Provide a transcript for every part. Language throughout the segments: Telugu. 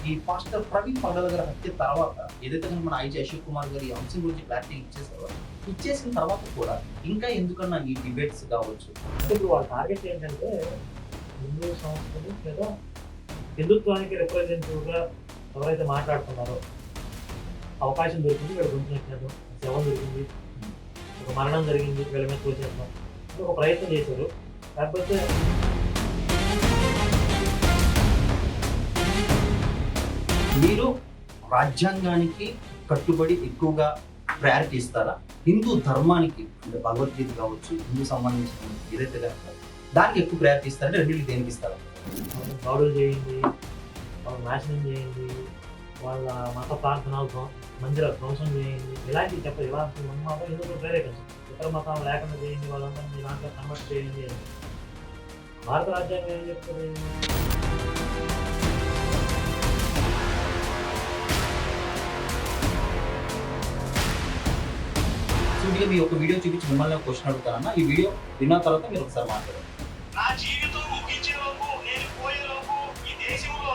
ఈ పాస్టర్ ప్రవీణ్ పగడాల గారి హత్య తర్వాత ఏదైతే కనుక మన ఐజీ అశోక్ కుమార్ గారు ఈ అంశం గురించి క్లారిటీ ఇచ్చేసారో, ఇచ్చేసిన తర్వాత కూడా ఇంకా ఎందుకన్నా ఈ డిబేట్స్ కావచ్చు. అంటే ఇప్పుడు వాళ్ళ టార్గెట్ ఏంటంటే హిందూ సంస్థలు లేదా హిందుత్వానికి రిప్రజెంటేటివ్గా ఎవరైతే మాట్లాడుతున్నారో అవకాశం దొరికింది, వీళ్ళ గురించి నచ్చారు, శవం దొరికింది, ఒక మరణం జరిగింది, వీళ్ళ మీద తోచేస్తాం ఒక ప్రయత్నం చేశారు. కాకపోతే మీరు రాజ్యాంగానికి కట్టుబడి ఎక్కువగా ప్రయారిటీ ఇస్తారా, హిందూ ధర్మానికి అంటే భగవద్గీత కావచ్చు, హిందూ సంబంధించిన ఏదైతే కనుక దానికి ఎక్కువ ప్రయారిటీ ఇస్తారంటే రెండింటికి దేనికి ఇస్తారా? దాడులు చేయండి, వాళ్ళ నాశనం చేయండి, వాళ్ళ మత ప్రార్థనలతో మందిర ధ్వంసం చేయండి, ఇలాంటివి చెప్పదు. ఇలాంటి మాత్రం హిందువులు ప్రేరేపించండి, ఇతర మతాలు లేకుండా చేయండి, వాళ్ళంతా మీ దాంట్లో కన్వర్ట్ చేయండి అని. భారత రాజ్యాంగం ఏం చెప్తుంది? సూటిగా మీ ఒక వీడియో చూపించి మిమ్మల్ని ఒక క్వశ్చన్ అడుగుతానన్నా, ఈ వీడియో విన్న తర్వాత మీరు ఒకసారి మాట్లాడారు. నా జీవితం ముగించే లోపు, నేను పోయే లోపు ఈ దేశంలో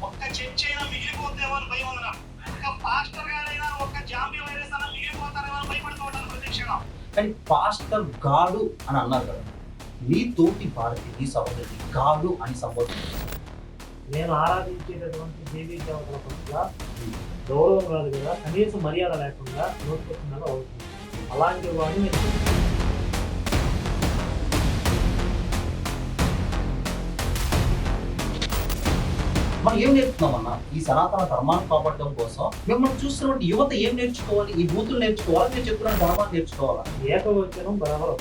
ఒక్క చర్చ్ అయినా మిగిలిపోతేమో అని భయం ఉంది నాకు. ఒక్క పాస్టర్ గారైనా, ఒక్క జాంబీ వైరస్ అయినా మిగిలిపోతారేమో అని భయపడుతూ ఉంటాను ప్రత్యక్షంగా. కానీ పాస్టర్ గాడు అని అన్నారు కదా, మీ తోటి భారతి నీ సహోదరి గాడు అని సంబోధించారు. నేను ఆరాధించేటటువంటి దేవీ దేవతల పట్ల గౌరవం కాదు కదా, కనీసం మర్యాద లేకుండా నోటికొచ్చిందాగా అవుతుంది. అలాంటి వాడిని మనం ఏం నేర్చుకున్నామన్నా ఈ సనాతన ధర్మాన్ని కాపాడడం కోసం? మిమ్మల్ని చూస్తున్నటువంటి యువత ఏం నేర్చుకోవాలి? ఈ బూతులు నేర్చుకోవాలి, మీరు చెప్తున్న ధర్మాన్ని నేర్చుకోవాలా? ఏకవచనం బరాబర్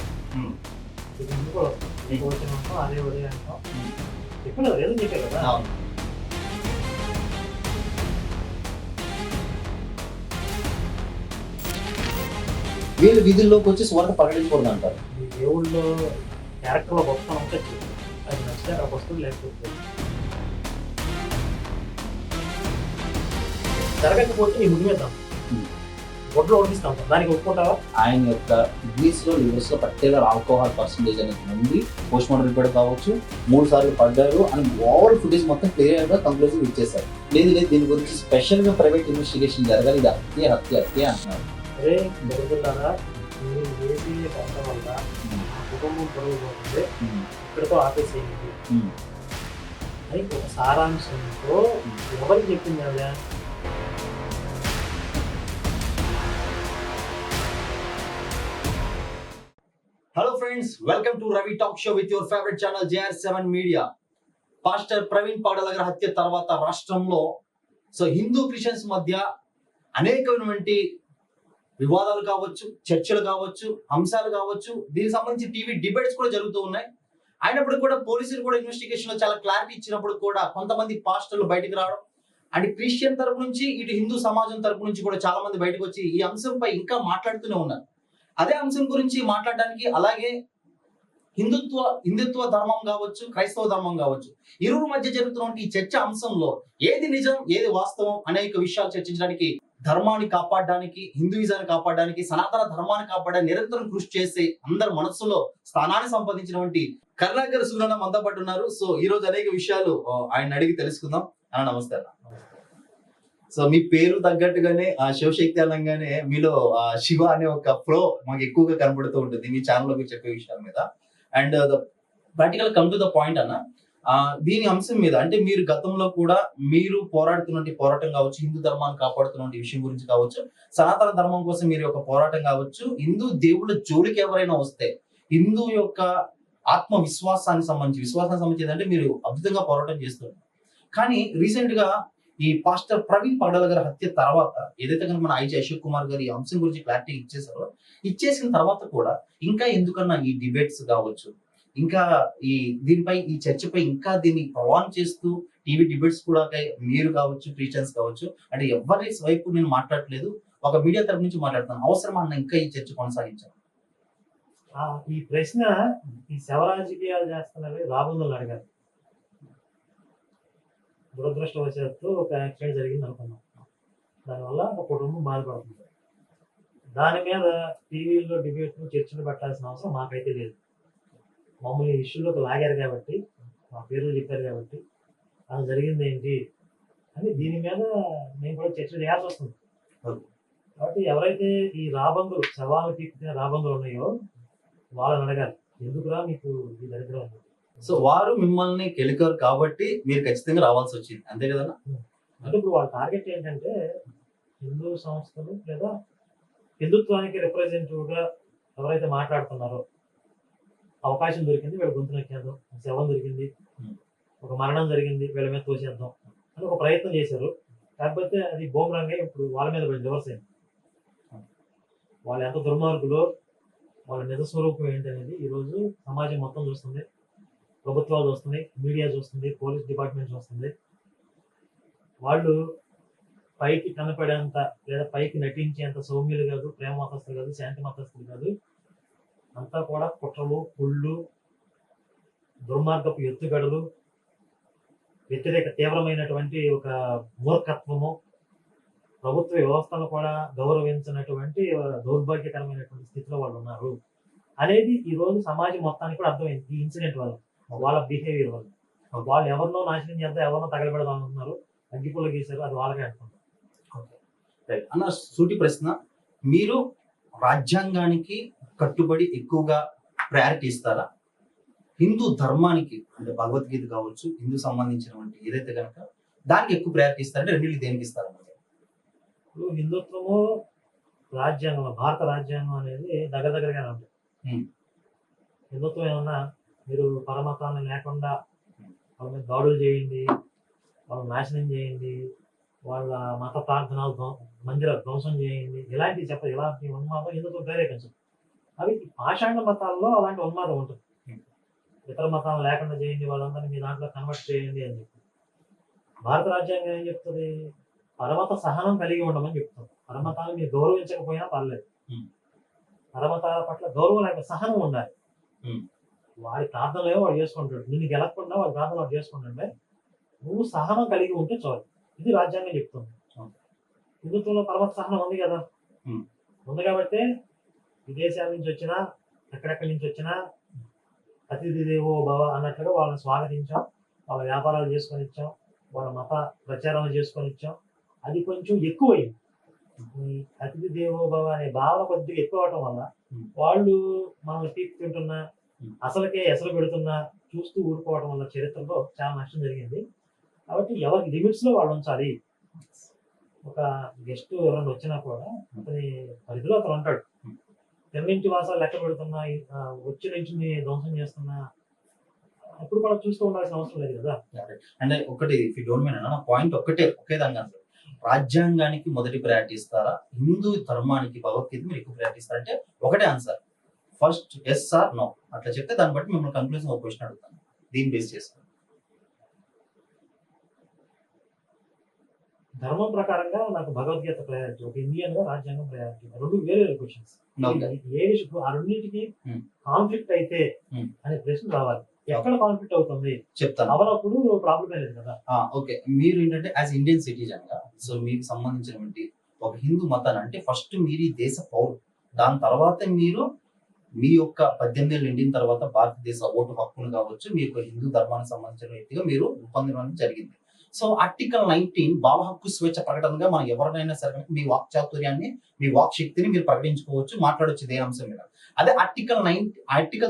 ఇది ఎందుకు ఏకవచనం అంటాం, అదే ఉదయం అంటాం. చెప్పిన ఏదో చెప్పే కదా. వీళ్ళు వీధుల్లోకి వచ్చి స్వార్థ ప్రకటించకూడదు అంటారు. ఈ దేవుళ్ళలో క్యారెక్టర్లో గొప్పతనం ఉంటే అది నచ్చితే ఆ వస్తువులు లేకపోతే జరగకపోతే నీ ముగివేద్దాం, ఒడ్లు ఓడిస్తాం, దానికి ఒప్పుకుంటావా? ఆయన యొక్క కిడ్నీస్ లో లివర్స్ లో పర్టికులర్ ఆల్కహాల్ పర్సంటేజ్ అనేది ఉంది, పోస్ట్ మార్టం రిపోర్ట్ కావచ్చు, 3 సార్లు పడ్డారు అని ఓవర్ ఫుటేజ్ మొత్తం క్లియర్ గా కంక్లూజన్ ఇచ్చేసారు. లేదు లేదు దీని గురించి స్పెషల్ గా ప్రైవేట్ ఇన్వెస్టిగేషన్ జరగాలి, ఇది హత్య హత్య హత్య అంటున్నారు. అరే బెరుగులారా, మీరు చేసి కష్టం వల్ల కుటుంబం పొరుగు పోతుంది, ఇక్కడితో ఆపేసేయండి అని ఒక సారాంశంతో ఎవరికి చెప్పింది అదే? Hello friends, welcome to Ravi talk show with your favourite channel JR7 media. Pastor Praveen Pagadala గారి హత్య తర్వాత రాష్ట్రంలో హిందూ క్రిస్టియన్స్ మధ్య అనేకమైనటువంటి వివాదాలు కావచ్చు, చర్చలు కావచ్చు, అంశాలు కావచ్చు, దీనికి సంబంధించి టీవీ డిబేట్స్ కూడా జరుగుతూ ఉన్నాయి. అయినప్పుడు కూడా పోలీసులు కూడా ఇన్వెస్టిగేషన్ లో చాలా క్లారిటీ ఇచ్చినప్పుడు కూడా కొంతమంది పాస్టర్లు బయటకు రావడం, అంటే క్రిస్టియన్ తరపు నుంచి ఇటు హిందూ సమాజం తరపు నుంచి కూడా చాలా మంది బయటకు వచ్చి ఈ అంశంపై ఇంకా మాట్లాడుతూనే ఉన్నారు. అదే అంశం గురించి మాట్లాడడానికి అలాగే హిందుత్వ ధర్మం కావచ్చు, క్రైస్తవ ధర్మం కావచ్చు, ఇరువురు మధ్య జరుగుతున్న ఈ చర్చ అంశంలో ఏది నిజం ఏది వాస్తవం అనేక విషయాలు చర్చించడానికి, ధర్మాన్ని కాపాడడానికి, హిందూయిజాన్ని కాపాడడానికి, సనాతన ధర్మాన్ని కాపాడడానికి నిరంతరం కృషి చేసి అందరి మనస్సులో స్థానాన్ని సంపాదించినటువంటి కరుణాకర్ సుగుణ మనతో పాటు ఉన్నారు. ఈ రోజు అనేక విషయాలు ఆయన అడిగి తెలుసుకుందాం. నమస్తే అన్న. మీ పేరు తగ్గట్టుగానే శివశక్తి అనగానే మీలో శివ అనే ఒక ఫ్లో మాకు ఎక్కువగా కనబడుతూ ఉంటుంది మీ ఛానల్లో మీరు చెప్పే విషయాల మీద. And practical come to the point అన్న, దీని అంశం మీద అంటే మీరు గతంలో కూడా మీరు పోరాడుతున్న పోరాటం కావచ్చు, హిందూ ధర్మాన్ని కాపాడుతున్న విషయం గురించి కావచ్చు, సనాతన ధర్మం కోసం మీరు యొక్క పోరాటం కావచ్చు, హిందూ దేవుళ్ళ జోలికి ఎవరైనా వస్తే హిందూ యొక్క ఆత్మ విశ్వాసానికి సంబంధించి ఏంటంటే మీరు అద్భుతంగా పోరాటం చేస్తున్నారు. కానీ రీసెంట్ గా ఈ పాస్టర్ ప్రవీణ్ పగడాల గారి హత్య తర్వాత ఏదైతే కనుక మన ఐజీ అశోక్ కుమార్ గారు ఈ అంశం గురించి క్లారిటీ ఇచ్చేసారో, ఇచ్చేసిన తర్వాత కూడా ఇంకా ఎందుకన్నా ఈ డిబేట్స్ కావచ్చు, ఇంకా దీనిపై ఈ చర్చపై ఇంకా దీన్ని ప్రభావం చేస్తూ టీవీ డిబేట్స్ కూడా మీరు కావచ్చు, క్రిస్టియన్స్ కావచ్చు, అంటే ఎవరి వైపు నేను మాట్లాడట్లేదు, ఒక మీడియా తరపు నుంచి మాట్లాడుతాను, అవసరమా అన్న ఇంకా ఈ చర్చ కొనసాగించాను? ఈ ప్రశ్న ఈ శవ రాజకీయాలు చేస్తున్నవి రాబందులు అడగారు. దురదృష్టవశాత్తు ఒక యాక్సిడెంట్ జరిగింది అనుకున్నాం, దానివల్ల ఒక కుటుంబం బాధపడుతుంది. దాని మీద టీవీలో డిబేట్లు చర్చలు పెట్టాల్సిన అవసరం మాకైతే లేదు. మమ్మల్ని ఇష్యూలోకి లాగారు కాబట్టి, మా పేర్లు చెప్పారు కాబట్టి, అది జరిగింది ఏంటి, అని దీని మీద మేము కూడా చర్చ చేయాల్సి వస్తుంది. Okay. కాబట్టి ఎవరైతే ఈ రాబందులు సవాలు పీక్కునే రాబందులు ఉన్నాయో వాళ్ళని అడగాలి, ఎందుకురా మీకు ఈ దరిద్రం ఉంది. సో వారు మిమ్మల్ని కెలికారు కాబట్టి మీరు ఖచ్చితంగా రావాల్సి వచ్చింది, అంతే కదా? అంటే ఇప్పుడు వాళ్ళ టార్గెట్ ఏంటంటే హిందూ సంస్థలు లేదా హిందుత్వానికి రిప్రజెంటేటివ్ గా ఎవరైతే మాట్లాడుతున్నారో అవకాశం దొరికింది వీళ్ళ గొంతు నొక్కేద్దాం, శవం దొరికింది, ఒక మరణం జరిగింది వీళ్ళ మీద తోసేద్దాం అని ఒక ప్రయత్నం చేశారు. కాకపోతే అది బూమరాంగ్ ఇప్పుడు వాళ్ళ మీద పడింది, రివర్స్ అయింది. వాళ్ళు ఎంత దుర్మార్గులో వాళ్ళ నిజ స్వరూపం ఏంటనేది ఈరోజు సమాజం మొత్తం చూస్తుంది, ప్రభుత్వాలు చూస్తుంది, మీడియా చూస్తుంది, పోలీస్ డిపార్ట్మెంట్ చూస్తుంది. వాళ్ళు పైకి కనపడేంత లేదా పైకి నటించేంత సౌమ్యులు కాదు, ప్రేమ మతస్థులు కాదు, శాంతి మతస్థులు కాదు. అంతా కూడా కుట్రలు, కుళ్ళు, దుర్మార్గపు ఎత్తుగడలు, వ్యతిరేక తీవ్రమైనటువంటి ఒక మూర్ఖత్వము, ప్రభుత్వ వ్యవస్థను కూడా గౌరవించినటువంటి దౌర్భాగ్యకరమైనటువంటి స్థితిలో వాళ్ళు ఉన్నారు అనేది ఈ రోజు సమాజం మొత్తానికి కూడా అర్థమైంది. ఈ ఇన్సిడెంట్ వల్ల, వాళ్ళ బిహేవియర్ వల్ల. వాళ్ళు ఎవరినో నాశనం చేద్దాం, ఎవరినో తగలబెడదాం అనుకున్నారు, అగ్గిపుల్ల గీశారు, అది వాళ్ళకే అనుకుంటారు. అన్న సూటి ప్రశ్న, మీరు రాజ్యాంగానికి కట్టుబడి ఎక్కువగా ప్రయారిటీ ఇస్తారా, హిందూ ధర్మానికి అంటే భగవద్గీత కావచ్చు, హిందూ సంబంధించినటువంటి ఏదైతే కనుక దానికి ఎక్కువ ప్రయారిటీ ఇస్తారంటే రెండింటికి దేనికి ఇస్తారా? ఇప్పుడు హిందుత్వము రాజ్యాంగం, భారత రాజ్యాంగం అనేది దగ్గరగానే ఉంటుంది. హిందుత్వం ఏమన్నా మీరు పరమతాన్ని లేకుండా వాళ్ళ మీద దాడులు చేయండి, వాళ్ళ నాశనం చేయండి, వాళ్ళ మత ప్రార్థనలు మందిర ధ్వంసం చేయండి, ఇలాంటివి చెప్పదు. ఇలాంటి ఉన్మాదం హిందుత్వం ప్రేరేపించదు. అవి పాషాండ మతాల్లో అలాంటి ఉన్మాదం ఉంటుంది. ఇతర మతాలు లేకుండా చేయండి, వాళ్ళందరినీ మీ దాంట్లో కన్వర్ట్ చేయండి అని చెప్పి. భారత రాజ్యాంగం ఏం చెప్తుంది? పరమత సహనం కలిగి ఉండమని చెప్తుంది. పరమతాన్ని మీరు గౌరవించకపోయినా పర్లేదు, పరమతాల పట్ల గౌరవం లేక సహనం ఉండాలి. వాడి ప్రార్థనలో వాడు చేసుకుంటాడు, నిన్ను గెలకుండా వాడి ప్రార్థన వాడు చేసుకుంటుంటే నువ్వు సహనం కలిగి ఉంటే చాలు. ఇది రాజ్యాంగం చెప్తుంది. హిందుత్వంలో పరమత సహనం ఉంది కదా, ఉంది కాబట్టి విదేశాల నుంచి వచ్చినా ఎక్కడెక్కడి నుంచి వచ్చినా అతిథి దేవో భవ అన్నట్లుగా వాళ్ళని స్వాగతించాం, వాళ్ళ వ్యాపారాలు చేసుకొని ఇచ్చాం, వాళ్ళ మత ప్రచారాలు చేసుకొని ఇచ్చాం. అది కొంచెం ఎక్కువైంది. ఈ అతిథి దేవో భవ అనే భావన కొద్దిగా ఎక్కువ అవటం వల్ల వాళ్ళు మనల్ని తింటున్నా, అసలుకే ఎసలు పెడుతున్నా చూస్తూ ఊరుకోవడం వల్ల చరిత్రలో చాలా నష్టం జరిగింది. కాబట్టి ఎవరి లిమిట్స్ లో వాళ్ళు ఉంచాలి. ఒక గెస్ట్ ఎవరైనా వచ్చినా కూడా అతని పరిధిలో అతను ఉంటాడు. తెన్నింటి వాసాలు లెక్క పెడుతున్నా, వచ్చి నుంచి ధ్వంసం చేస్తున్నా అప్పుడు కూడా చూస్తూ ఉండాల్సిన అవసరం లేదు కదా. అంటే ఒకటి పాయింట్ ఒకే దాని ఆన్సర్, రాజ్యాంగానికి మొదటి ప్రయారిటీ ఇస్తారా, హిందూ ధర్మానికి భగవద్గీత మీరు ఎక్కువ ప్రయారిటీ ఇస్తారా అంటే ఒకటే answer, first yes or no అట్లా చెప్తే దాన్ని బట్టి మిమ్మల్ని కంక్లూజన్ ఒక క్వశ్చన్ అడుగుతాను, దీన్ని బేస్ చేసుకుని. ధర్మం ప్రకారంగా నాకు భగవద్గీత ప్రయారిటీ, ఒక ఇండియన్ గా రాజ్యాంగం ప్రయారిటీ, రెండు వేరే క్వశ్చన్స్. ఏ విషయం ఆ రెండింటికి కాన్ఫ్లిక్ట్ అయితే అనే ప్రశ్న రావాలి. ఎక్కడ కాన్ఫ్లిక్ట్ అవుతుంది చెప్తాను, అవనప్పుడు ప్రాబ్లం లేదు కదా. ఓకే, మీరు ఏంటంటే యాజ్ ఇండియన్ సిటిజన్ గా, సో మీకు సంబంధించినటువంటి ఒక హిందూ మతాన్ని అంటే ఫస్ట్ మీరు ఈ దేశ పౌరులు, దాని తర్వాత మీరు మీ యొక్క 18 ఏళ్ళు నిండిన తర్వాత భారతదేశ ఓటు హక్కును కావచ్చు, మీ యొక్క హిందూ ధర్మానికి సంబంధించిన వ్యక్తిగా మీరు పొందడం జరిగింది. సో ఆర్టికల్ 19 భావ హక్కు స్వేచ్ఛ ప్రకటనగా మనం ఎవరినైనా సరే మీ వాక్ చాతుర్యాన్ని, మీ వాక్ శక్తిని మీరు ప్రకటించుకోవచ్చు, మాట్లాడవచ్చు ఇదే అంశం మీద. అదే ఆర్టికల్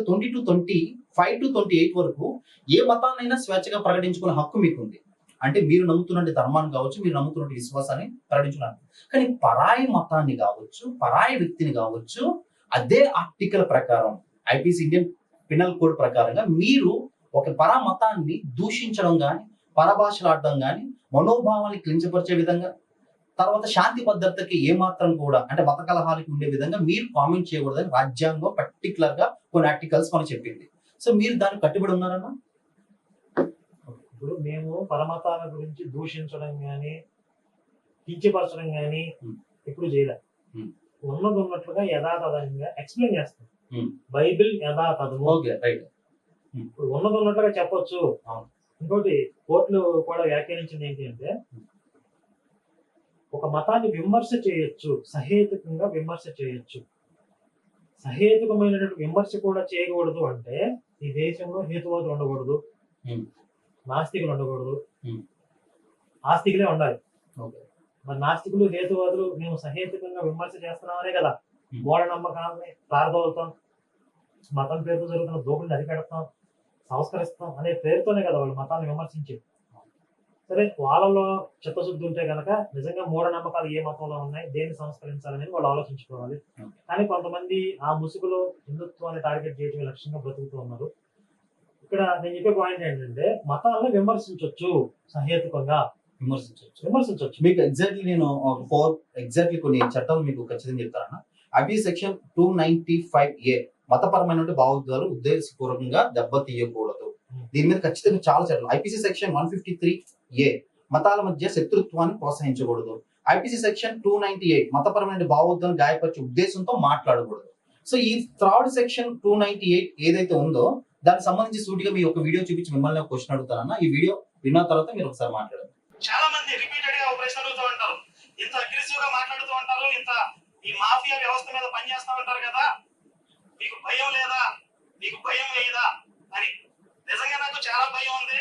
20 to 25 to 28 వరకు ఏ మతాన్నైనా స్వేచ్ఛగా ప్రకటించుకునే హక్కు మీకు ఉంది. అంటే మీరు నమ్ముతున్న ధర్మాన్ని కావచ్చు, మీరు నమ్ముతున్న విశ్వాసాన్ని ప్రకటించుకున్నారు. కానీ పరాయి మతాన్ని కావచ్చు, పరాయి వ్యక్తిని కావచ్చు, అదే ఆర్టికల్ ప్రకారం ఐపీసీ ఇండియన్ పినల్ కోడ్ ప్రకారంగా మీరు ఒక పరా మతాన్ని దూషించడం కానీ, పరభాషలాడడం కానీ, మనోభావాన్ని క్లించపరిచే విధంగా, తర్వాత శాంతి భద్రతకి ఏమాత్రం కూడా అంటే మత కలహాలకి ఉండే విధంగా మీరు కామెంట్ చేయకూడదని రాజ్యాంగం పర్టికులర్ గా కొన్ని ఆర్టికల్స్ మనకు చెప్పింది. సో మీరు దానికి కట్టుబడి ఉన్నారన్నా? ఇప్పుడు మేము పరమతాల గురించి దూషించడం కానీ, కించపరచడం కానీ ఎప్పుడు చేయలేదు. ఉన్నది ఉన్నట్లుగా యథాతథంగా ఎక్స్ప్లెయిన్ చేస్తాం. బైబిల్ యథాతథము, ఇప్పుడు ఉన్నది ఉన్నట్లుగా చెప్పొచ్చు. ఇంకోటి కోర్టులు కూడా వ్యాఖ్యానించింది ఏంటి అంటే, ఒక మతాన్ని విమర్శ చేయొచ్చు, సహేతుకంగా విమర్శ చేయొచ్చు. సహేతుకమైనటువంటి విమర్శ కూడా చేయకూడదు అంటే ఈ దేశంలో హేతువాదులు ఉండకూడదు, నాస్తికులు ఉండకూడదు, ఆస్తికులే ఉండాలి. ఓకే. మరి నాస్తికులు హేతువాదులు మేము సహేతుకంగా విమర్శ చేస్తున్నామనే కదా Hmm. మూఢనమ్మకాలని ప్రారదోలుతాం, మతం పేరుతో జరుగుతున్న దోపిడిని అరికడతాం, సంస్కరిస్తాం అనే పేరుతోనే కదా వాళ్ళు మతాన్ని విమర్శించేది. సరే, వాళ్ళలో చిత్తశుద్ధి ఉంటే కనుక నిజంగా మూఢనమ్మకాలు ఏ మతంలో ఉన్నాయి, దేన్ని సంస్కరించాలనేది వాళ్ళు ఆలోచించుకోవాలి. కానీ కొంతమంది ఆ ముసుగులో హిందుత్వాన్ని టార్గెట్ చేయడం లక్ష్యంగా బ్రతుకుతూ ఉన్నారు. ఇక్కడ నేను చెప్పే పాయింట్ ఏంటంటే మతాలను విమర్శించవచ్చు, సహేతుకంగా విమర్శించవచ్చు. మీకు ఎగ్జాక్ట్లీ నేను ఎగ్జాక్ట్లీ కొన్ని చట్టాలు మీకు ఖచ్చితంగా చెప్తారన్న. అవి సెక్షన్ 295A మతపరమైన భావోద్వేగాలు ఉద్దేశపూర్వకంగా దెబ్బతీయకూడదు. దీని మీద ఖచ్చితంగా చాలా చట్టాలు. ఐపీసీ సెక్షన్ 153A మతాల మధ్య శత్రుత్వాన్ని ప్రోత్సహించకూడదు. ఐపీసీ సెక్షన్ 298 మతపరమైన భావోద్వేగాలు గాయపరిచే ఉద్దేశంతో మాట్లాడకూడదు. సో ఈ థర్డ్ సెక్షన్ 298 ఏదైతే ఉందో దానికి సంబంధించి సూటిగా మీ ఒక వీడియో చూపించి మిమ్మల్ని క్వశ్చన్ అడుగుతారన్న. ఈ వీడియో విన్న తర్వాత మీరు ఒకసారి మాట్లాడండి. చాలా మంది రిపీటెడ్ గా ప్రశ్న అడుగుతూ ఉంటారు, ఇంత అగ్రెసివ్ గా మాట్లాడుతూ ఉంటారు, ఇంత ఈ మాఫియా వ్యవస్థ మీద పనిచేస్తూ ఉంటారు కదా, మీకు భయం లేదా, మీకు భయం లేదా అని. నిజంగా నాకు చాలా భయం ఉంది.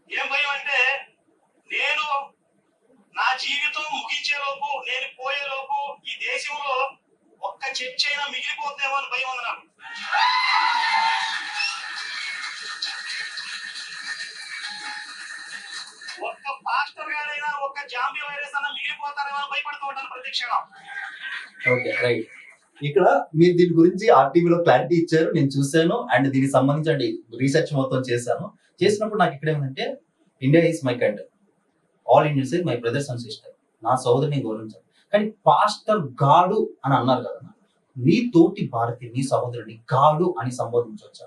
ఏం భయం అంటే, నేను నా జీవితం ముగించే లోపు, నేను పోయే లోపు ఈ దేశంలో ఒక్క చర్చ అయినా మిగిలిపోతుందేమో అని భయం ఉంది నాకు. ఒక్క పాస్టర్ గారైనా ఒక్క జాంబీ వైరస్ అన్న మిగిలిపోతారేమో అని భయపడుతూ ఉంటాను ప్రతి క్షణం. Okay, right. ఇక్కడ మీరు దీని గురించి ఆర్టీవీలో క్లారిటీ ఇచ్చారు, నేను చూశాను. అండ్ దీనికి సంబంధించి రీసెర్చ్ మొత్తం చేశాను. చేసినప్పుడు నాకు ఇక్కడ ఏమంటే, India is my country, all Indians is my brothers and sister. నా సోదరుని గౌరవించాను. కానీ పాస్టర్ గాడు అని అన్నారు కదా, నీ తోటి భారతి, నీ సహోదరుని గాడు అని సంబోధించవచ్చు.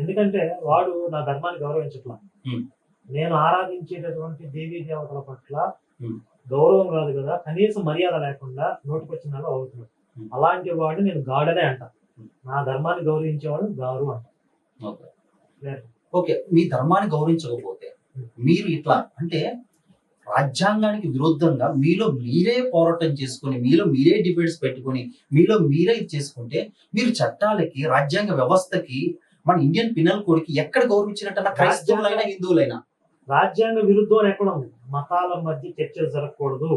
ఎందుకంటే వాడు నా ధర్మాన్ని గౌరవించట్లా. Hmm. నేను ఆరాధించేటటువంటి దేవీ దేవతల పట్ల Hmm. గౌరవం కాదు కదా, కనీసం మర్యాద లేకుండా నోటికొచ్చినాలో అవుతున్నాడు. Hmm. అలాంటి వాడిని నేను గాడనే అంట. నా ధర్మాన్ని గౌరవించేవాడు గారు అంట. ఓకే, మీ ధర్మాన్ని గౌరవించకపోతే మీరు ఇట్లా అంటే రాజ్యాంగానికి విరుద్ధంగా మీలో మీరే పోరాటం చేసుకుని, మీలో మీరే డిబేట్స్ పెట్టుకుని, మీలో మీరే ఇది చేసుకుంటే మీరు చట్టాలకి, రాజ్యాంగ వ్యవస్థకి, మన ఇండియన్ పినల్ కోడ్కి ఎక్కడ గౌరవించినట్టన్నా, క్రైస్తవులైనా హిందువులైనా? రాజ్యాంగ విరుద్ధం అని ఎక్కడ ఉంది? మతాల మధ్య చర్చలు జరగకూడదు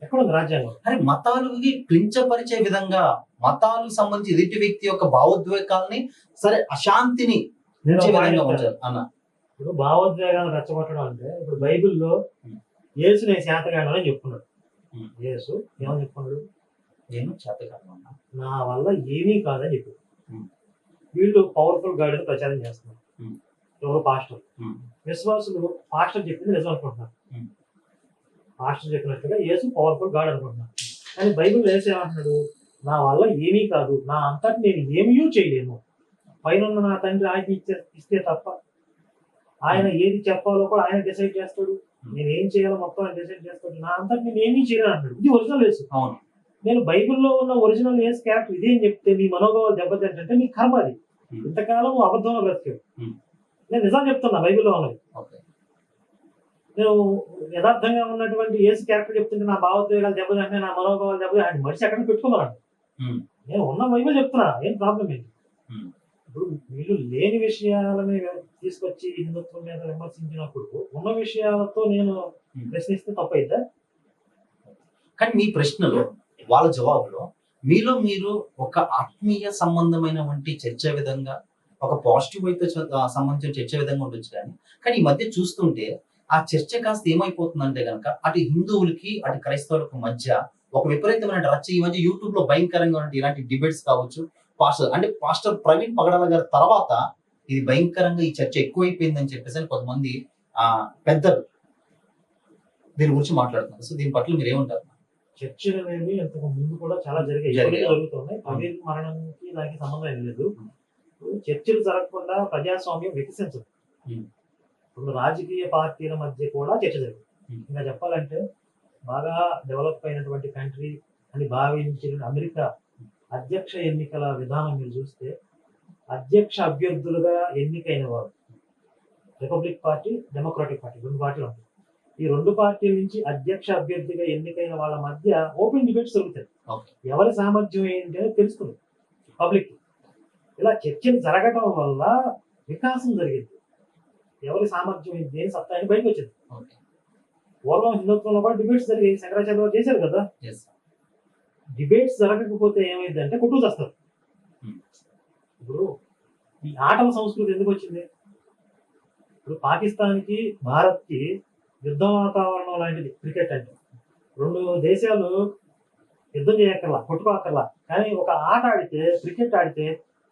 ఎక్కడ ఉంది రాజ్యాంగం? అరే, మతాలకి క్లించపరిచే విధంగా, మతాలకు సంబంధించి ఎదుటి వ్యక్తి యొక్క భావోద్వేగాల్ని, సరే అశాంతిని అన్న. ఇప్పుడు భావోద్వేగాలను రెచ్చగొట్టడం అంటే, ఇప్పుడు బైబిల్లో యేసు నేను శాతగాడని అని చెప్పుకున్నాడు. యేసు ఏమని చెప్పుకున్నాడు? నేను శాతగాడను, నా వల్ల ఏమీ కాదని చెప్పాడు. వీళ్ళు పవర్ఫుల్ గాడ్ అని ప్రచారం చేస్తున్నారు. ఎవరు? పాస్టర్. విశ్వాసులు పాస్టర్ చెప్పింది నిజం అనుకుంటున్నారు. పాస్టర్ చెప్పినట్టుగా యేసు పవర్ఫుల్ గాడ్ అనుకుంటున్నారు. కానీ బైబిల్ యేసు ఏమంటున్నాడు? నా వల్ల ఏమీ కాదు, నా అంతటి నేను ఏమీ చేయలేను, పైన నా తండ్రి ఆయన ఇస్తే తప్ప. ఆయన ఏది చెప్పాలో కూడా ఆయన డిసైడ్ చేస్తాడు, నేను ఏం చేయాలో మొత్తం ఆయన డిసైడ్ చేస్తాడు, నా అంతటి నేను ఏమీ చేయలేను అంటాడు. ఇది ఒరిజినల్ యేసు. నేను బైబిల్లో ఉన్న ఒరిజినల్ యేసు క్యారెక్టర్ ఇదే అని చెప్తే నీ మనోభావాలు దెబ్బతింటే నీ కర్మ అది. ఇంతకాలం అబద్ధంలో బ్రతికావు. నేను నిజం చెప్తున్నా, బైబిల్లో ఉన్నది. నేను యథార్థంగా ఉన్నటువంటి యేసు క్యారెక్టర్ చెప్తుంటే నా భావోద్వేగాలు దెబ్బతింటే, నా మనోభావాలు దెబ్బతింటే మనిషి ఎక్కడ పెట్టుకున్నాను. నేను ఉన్న బైబిల్ చెప్తున్నా, ఏం ప్రాబ్లం ఏంటి? ఇప్పుడు వీళ్ళు లేని విషయాలని తీసుకొచ్చి హిందుత్వం మీద విమర్శించినప్పుడు ఉన్న విషయాలతో నేను ప్రశ్నిస్తే తప్పైతే. కానీ మీ ప్రశ్నలో, వాళ్ళ జవాబులో మీలో మీరు ఒక ఆత్మీయ సంబంధమైన వంటి చర్చ విధంగా, ఒక పాజిటివ్ అయితే సంబంధించిన చర్చ విధంగా ఉండొచ్చు. కానీ ఈ మధ్య చూస్తుంటే ఆ చర్చ కాస్త ఏమైపోతుందంటే కనుక, అటు హిందువులకి అటు క్రైస్తవులకు మధ్య ఒక విపరీతమైన రచ్చ. ఈ మధ్య యూట్యూబ్ లో భయంకరంగా ఉన్న ఇలాంటి డిబేట్స్ కావచ్చు. పాస్టర్ ప్రవీణ్ పగడాల గారి తర్వాత ఇది భయంకరంగా ఈ చర్చ ఎక్కువైపోయిందని చెప్పేసి కొంతమంది పెద్దలు దీని గురించి మాట్లాడుతున్నారు. సో దీని పట్ల మీరు ఏమంటారు? చర్చలు అనేవి ఇంతకు ముందు కూడా చాలా జరుగుతున్నాయి. ప్రవీణ్ మరణంకి దానికి సంబంధం ఏం లేదు. చర్చలు జరగకుండా ప్రజాస్వామ్యం వికసించదు. ఇప్పుడు రాజకీయ పార్టీల మధ్య కూడా చర్చ జరుగుతుంది. ఇంకా చెప్పాలంటే బాగా డెవలప్ అయినటువంటి కంట్రీ అని భావించిన అమెరికా అధ్యక్ష ఎన్నికల విధానం మీరు చూస్తే, అధ్యక్ష అభ్యర్థులుగా ఎన్నికైన వారు రిపబ్లిక్ పార్టీ, డెమోక్రాటిక్ పార్టీ, రెండు పార్టీలు ఉంటాయి. ఈ రెండు పార్టీల నుంచి అధ్యక్ష అభ్యర్థిగా ఎన్నికైన వాళ్ళ మధ్య ఓపెన్ డిబేట్స్ జరుగుతాయి. ఎవరి సామర్థ్యం ఏంటి అని తెలుసుకుంది పబ్లిక్. ఇలా చర్చలు జరగటం వల్ల వికాసం జరిగింది. ఎవరి సామర్థ్యం ఇది, దేని సత్తా అని బయటకు వచ్చింది. ఓకే. పూర్వం హిందుత్వంలో కూడా డిబేట్స్ జరిగాయి, శంకరాచార్య గారు చేశారు కదా. ఎస్. డిబేట్స్ జరగకపోతే ఏమైందంటే కొట్టుకు చేస్తారు. Hmm. ఇప్పుడు ఈ ఆటల సంస్కృతి ఎందుకు వచ్చింది? ఇప్పుడు పాకిస్తాన్కి భారత్కి యుద్ధ వాతావరణం లాంటిది క్రికెట్ అంటే. రెండు దేశాలు యుద్ధం చేయక్కర్లా, కొట్టుకోక్కర్లా, కానీ ఒక ఆట ఆడితే, క్రికెట్ ఆడితే